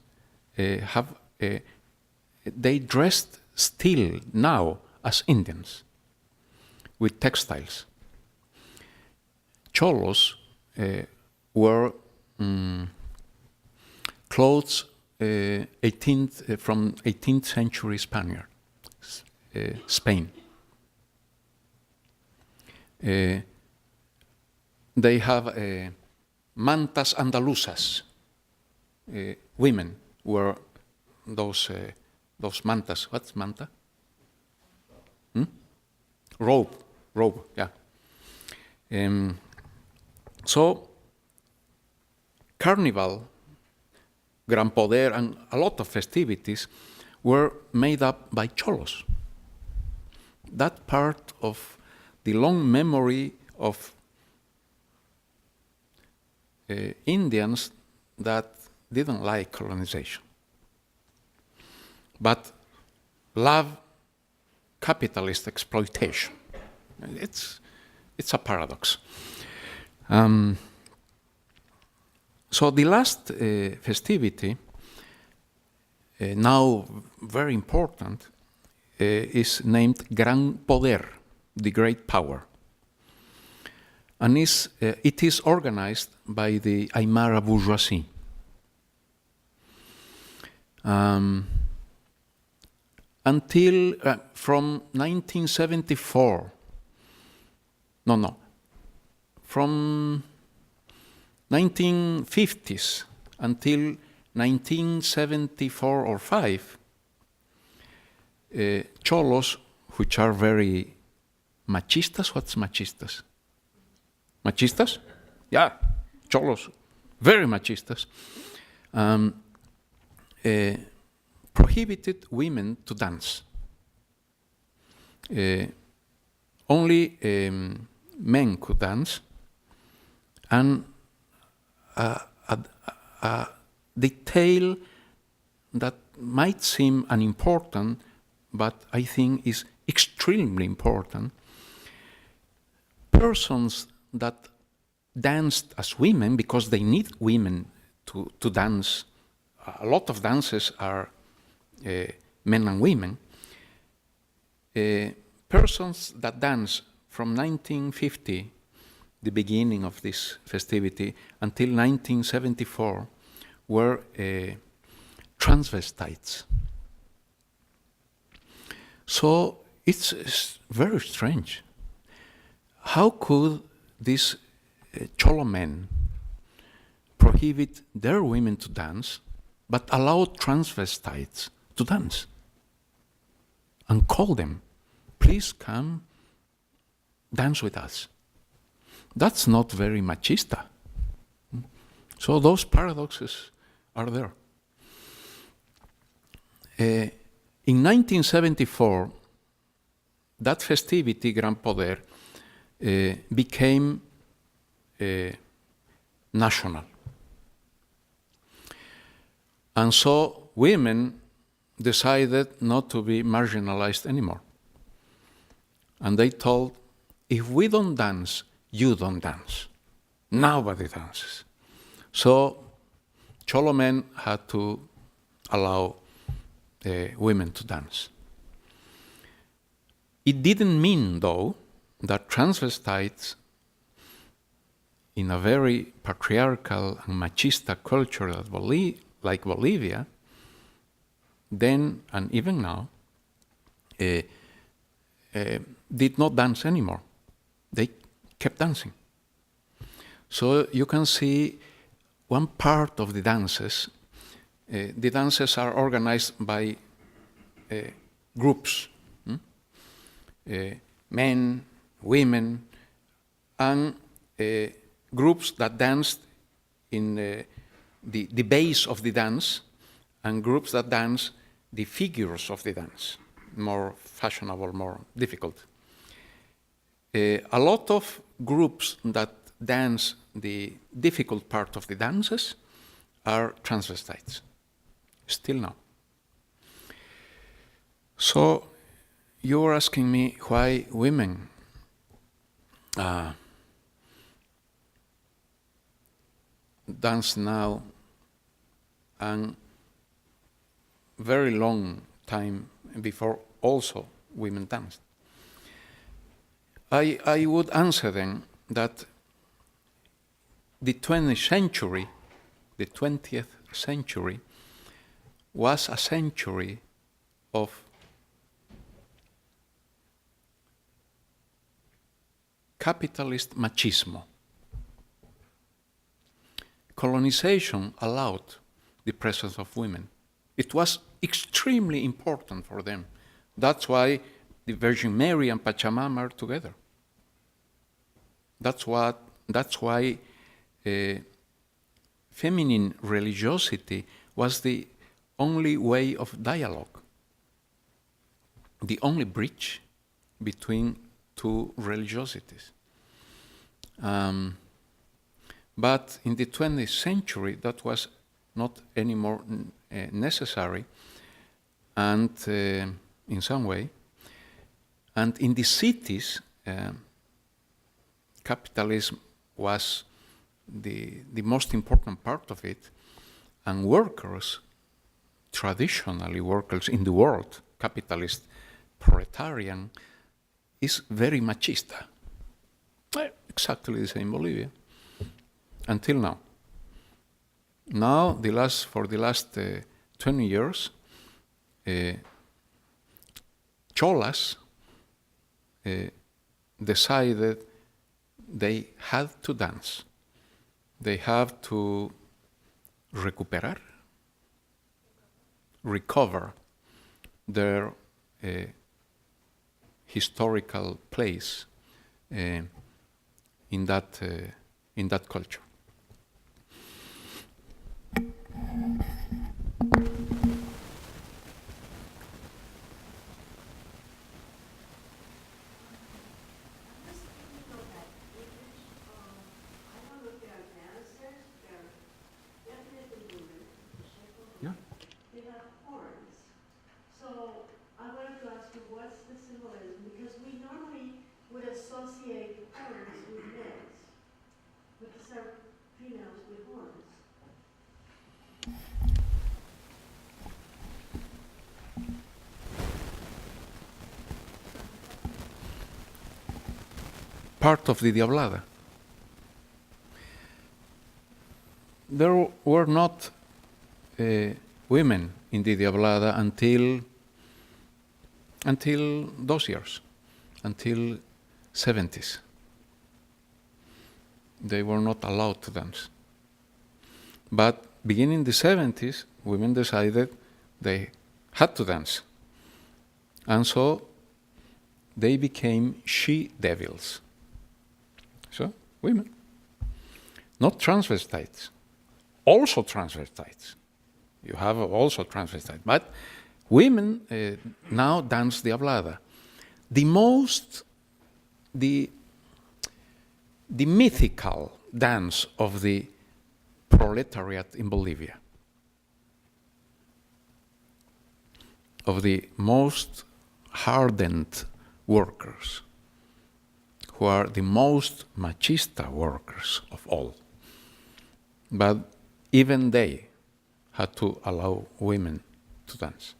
they dressed still now as Indians with textiles. Cholos were clothes from 18th century Spain. They have mantas andaluzas. Women were those mantas. What's manta? Robe, yeah. So, Carnival, Gran Poder, and a lot of festivities were made up by cholos. That part of the long memory of Indians that didn't like colonization, but love capitalist exploitation. It's a paradox. So the last festivity, now very important, is named Gran Poder, the Great Power. And it is organized by the Aymara bourgeoisie. Until from 1974, from 1950s until 1974 or 5, cholos, which are very machistas. What's machistas? Machistas? Yeah, cholos, very machistas. Prohibited women to dance. Only men could dance. And a detail that might seem unimportant, but I think is extremely important. Persons that danced as women, because they need women to dance, a lot of dances are men and women. Persons that dance from 1950, the beginning of this festivity, until 1974, were transvestites. So it's very strange. How could these Cholo men prohibit their women to dance, but allow transvestites to dance? And call them, please come dance with us. That's not very machista. So those paradoxes are there. In 1974, that festivity, Gran Poder, became national. And so women decided not to be marginalized anymore. And they told, if we don't dance, you don't dance. Nobody dances. So Cholo men had to allow women to dance. It didn't mean, though, that transvestites in a very patriarchal and machista culture like Bolivia, then and even now, did not dance anymore. They kept dancing. So you can see one part of the dances. The dances are organized by groups, men, women, and groups that danced in the base of the dance, and groups that dance the figures of the dance, more fashionable, more difficult. A lot of groups that dance the difficult part of the dances are transvestites, still now. So you're asking me why women dance now and very long time before also women danced. I would answer then that the 20th century was a century of capitalist machismo. Colonization allowed the presence of women. It was extremely important for them. That's why the Virgin Mary and Pachamama are together. That's why feminine religiosity was the only way of dialogue, the only bridge between two religiosities. But in the 20th century, that was not anymore necessary, and in some way. And in the cities, capitalism was the most important part of it, and workers, traditionally workers in the world, capitalist, proletarian, is very machista. Exactly the same in Bolivia, until now. Now, for the last 20 years, cholas decided they had to dance. They have to recover their historical place in that culture. Part of the Diablada. There were not women in the Diablada until those years, until 70s. They were not allowed to dance. But beginning the 70s, women decided they had to dance. And so they became she-devils. So, women. Not transvestites. Also transvestites. You have also transvestites. But women now dance the Diablada. The mythical dance of the proletariat in Bolivia. Of the most hardened workers, who are the most machista workers of all. But even they had to allow women to dance.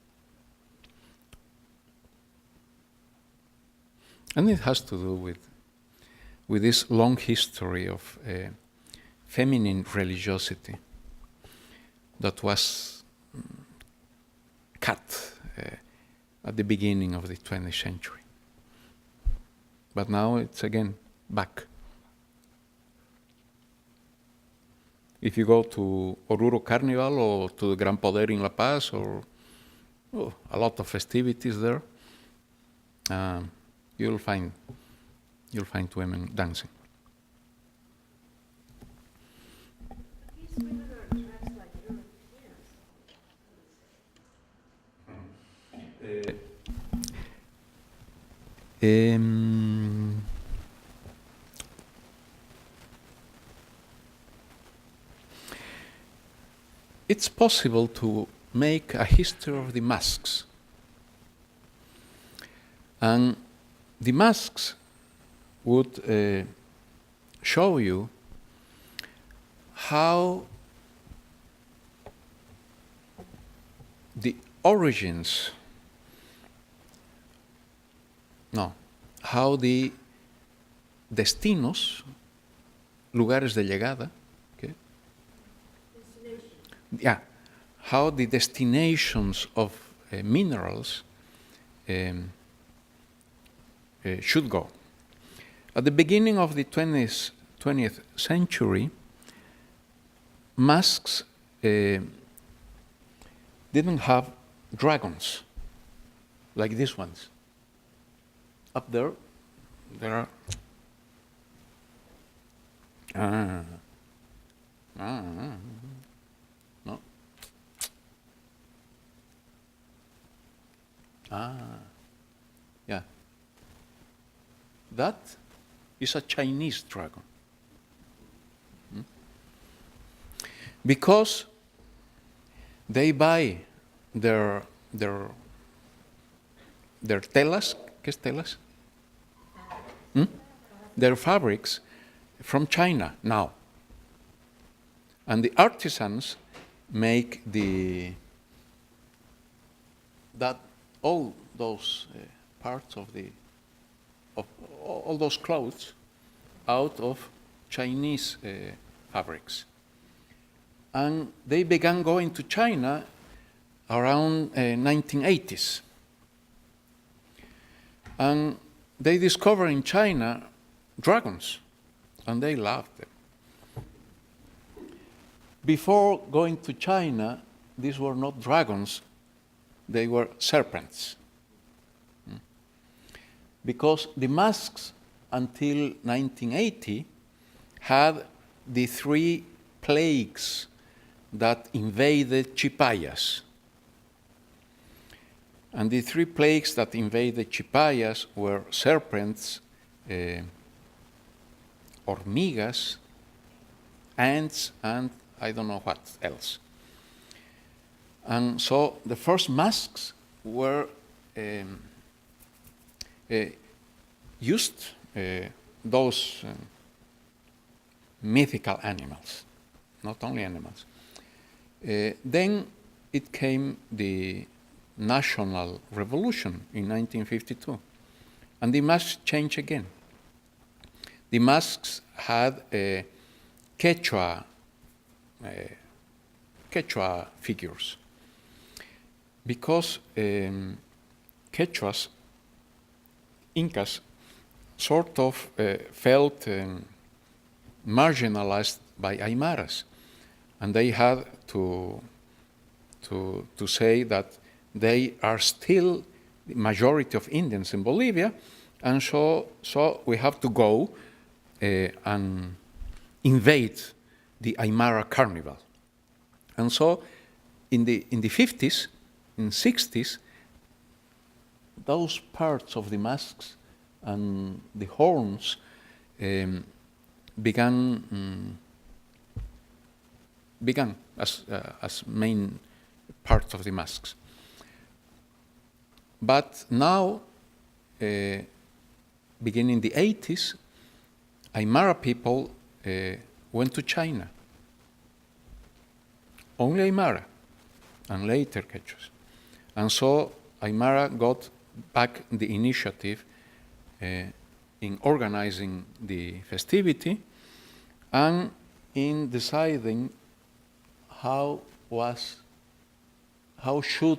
And it has to do with this long history of feminine religiosity that was cut at the beginning of the 20th century. But now it's again back. If you go to Oruro Carnival or to the Gran Poder in La Paz, or a lot of festivities there, you'll find women dancing. Women aren't dressed like Europeans. It's possible to make a history of the masks. And the masks would show you how the origins, how the destinos, lugares de llegada, okay? Yeah, how the destinations of minerals should go. At the beginning of the 20th century, masks didn't have dragons like these ones. Up there are no. Yeah. That is a Chinese dragon. Because they buy their telas, ¿qué es telas? Their fabrics from China now. And the artisans make all those parts of all those clothes out of Chinese fabrics. And they began going to China around 1980s. And they discovered in China dragons, and they loved them. Before going to China, these were not dragons, they were serpents. Because the masks until 1980 had the 3 plagues that invaded Chipayas. And the 3 plagues that invaded Chipayas were serpents, hormigas, ants, and I don't know what else. And so the first masks were used those mythical animals, not only animals. Then it came the National Revolution in 1952, and the masks changed again. The masks had Quechua figures, because Quechuas, Incas, sort of felt marginalized by Aymaras, and they had to say that they are still the majority of Indians in Bolivia, and so we have to go and invade the Aymara carnival. And so in the 50s, in 60s, those parts of the masks and the horns began as main parts of the masks. But now, beginning in the 80s, Aymara people went to China. Only Aymara, and later Quechuas. And so Aymara got back the initiative in organizing the festivity and in deciding how should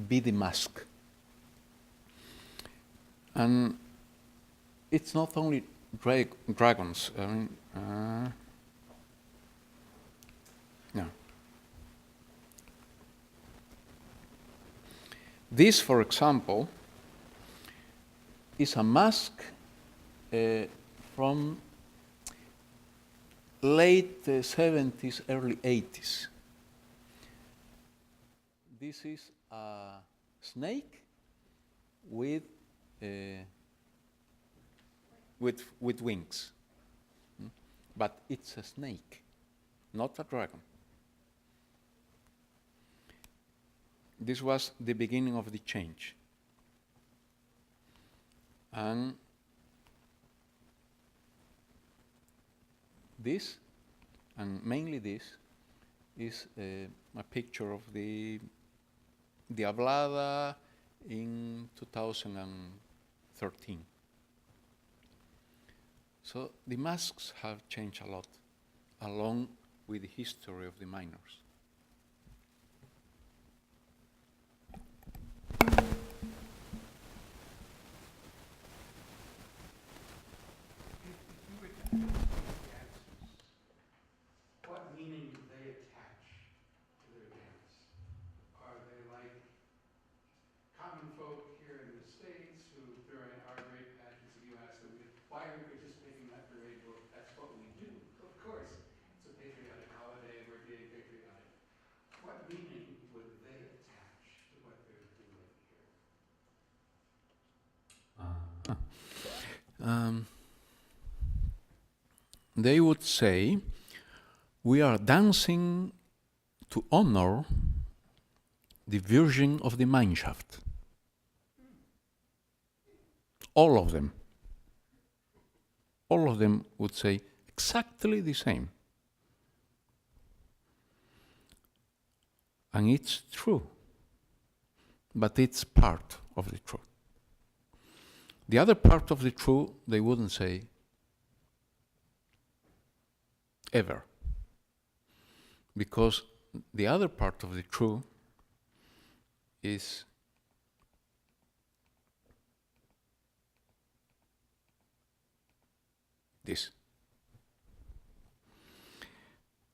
be the mask. And it's not only dragons. I mean, no. This, for example, is a mask from late 70s, early 80s. This is a snake with wings. But it's a snake, not a dragon. This was the beginning of the change. And this, and mainly this, is a picture of the Hablada in 2013. So the masks have changed a lot, along with the history of the miners. What meaning do they attach to their dance? Are they like common folk here in the States who, during our great pageants, if you ask them, why are you participating in that parade? Well, that's what we do. Of course, it's a patriotic holiday, we're being patriotic. What meaning would they attach to what they're doing here? They would say, we are dancing to honor the Virgin of the Mineshaft. All of them. All of them would say exactly the same. And it's true. But it's part of the truth. The other part of the truth, they wouldn't say ever. Because the other part of the truth is this.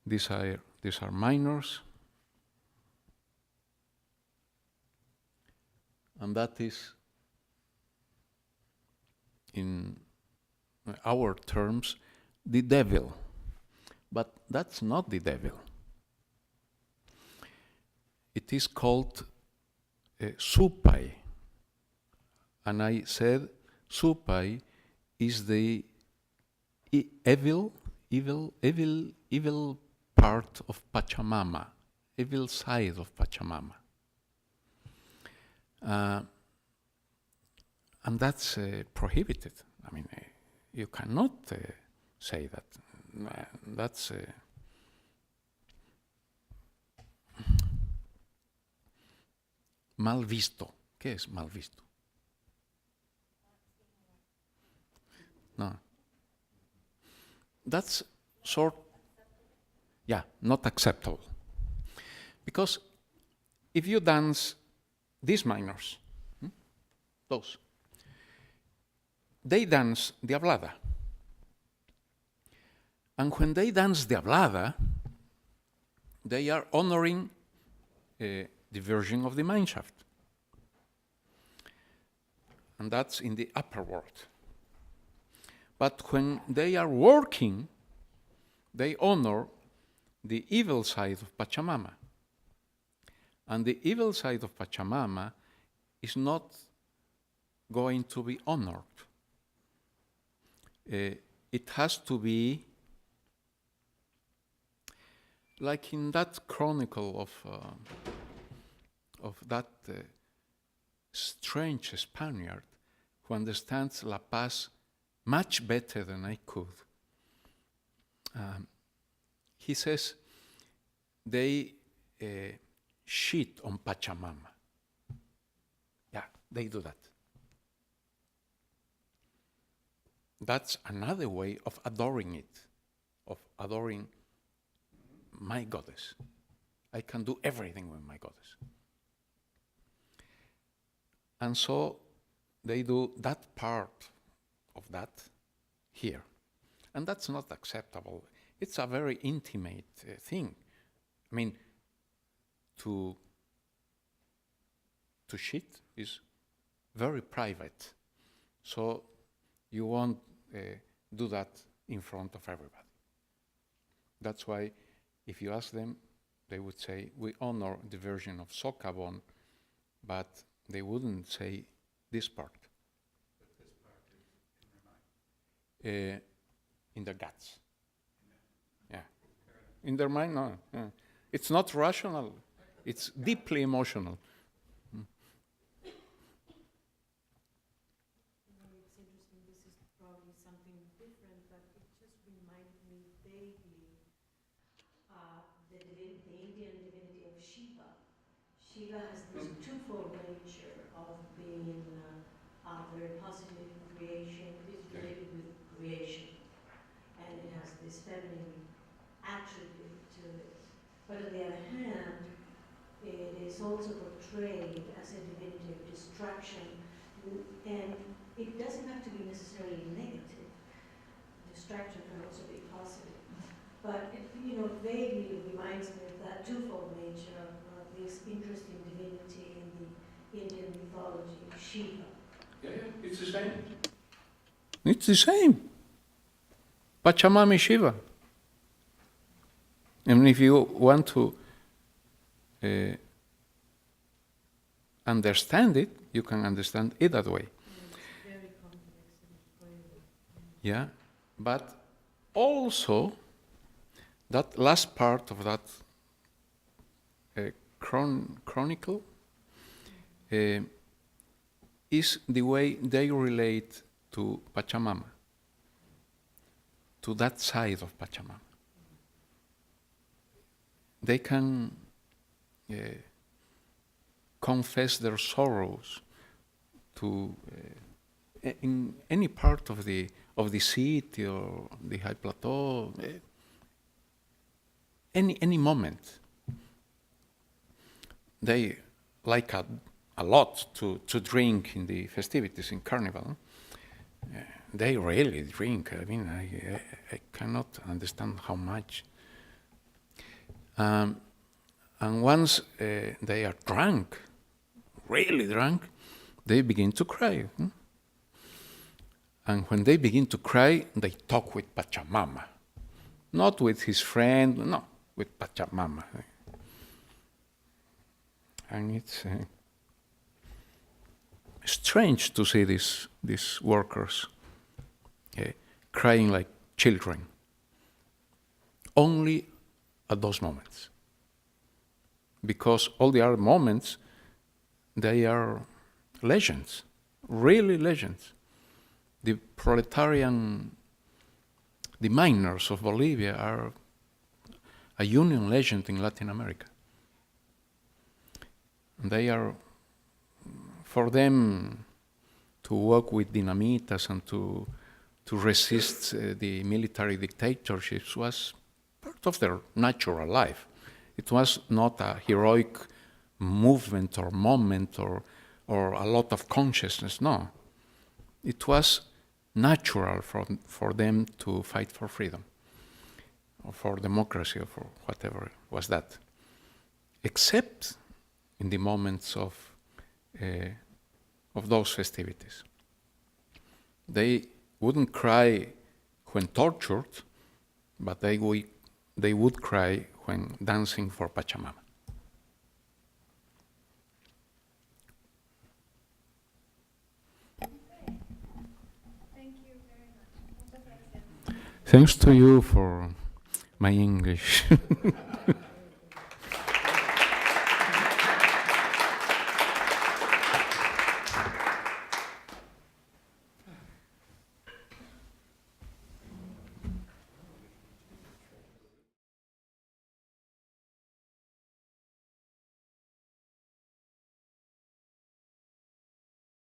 These are minors, and that is, in our terms, the devil. But that's not the devil. It is called Supai. And I said Supai is the evil part of Pachamama, evil side of Pachamama. And that's prohibited. I mean, you cannot say that. That's mal visto. ¿Qué es mal visto? No. That's not acceptable. Because if you dance these minors, those, they dance the hablada. And when they dance the hablada, they are honoring the Virgin of the Mineshaft. And that's in the upper world. But when they are working, they honor the evil side of Pachamama. And the evil side of Pachamama is not going to be honored. It has to be like in that chronicle of that strange Spaniard who understands La Paz much better than I could. He says they shit on Pachamama. Yeah, they do that. That's another way of adoring it, of adoring my goddess. I can do everything with my goddess. And so they do that part of that here. And that's not acceptable. It's a very intimate thing. I mean, to shit is very private. So you won't do that in front of everybody. That's why if you ask them, they would say, we honor the version of Socavon, but they wouldn't say this part. But this part is in their mind. In their guts. Yeah. In their mind, no. It's not rational. It's deeply emotional. It's interesting, this is probably something different, but it just reminded me vaguely the Indian divinity of Shiva. Shiva has this twofold nature of being very positive in creation, it is related with creation, and it has this feminine attribute to it. But on the other hand, it is also portrayed as a divinity of destruction, and it doesn't have to be necessarily negative. Destruction can also be positive. But it, vaguely reminds me of that twofold nature of this interesting divinity in the Indian mythology, Shiva. Yeah, it's the same. It's the same. Pachamama Shiva. And if you want to understand it, you can understand it that way. It's very complex and very. Yeah, but also that last part of that chronicle is the way they relate to Pachamama, to that side of Pachamama. They can confess their sorrows to in any part of the city or the high plateau, any moment. They like a lot to drink in the festivities in Carnival. They really drink. I mean, I cannot understand how much. And once they are drunk, really drunk, they begin to cry. And when they begin to cry, they talk with Pachamama. Not with his friend, no, with Pachamama. And it's strange to see these workers crying like children. Only at those moments. Because all the other moments, they are legends, really legends. The proletarian, the miners of Bolivia are a union legend in Latin America. And they are, for them to work with dinamitas and to resist the military dictatorships was part of their natural life. It was not a heroic movement or moment or a lot of consciousness, no. It was natural for them to fight for freedom or for democracy or for whatever was that. Except in the moments of those festivities. They wouldn't cry when tortured, but they would cry when dancing for Pachamama. Thank you very much. Muchas gracias. Thanks to you for my English.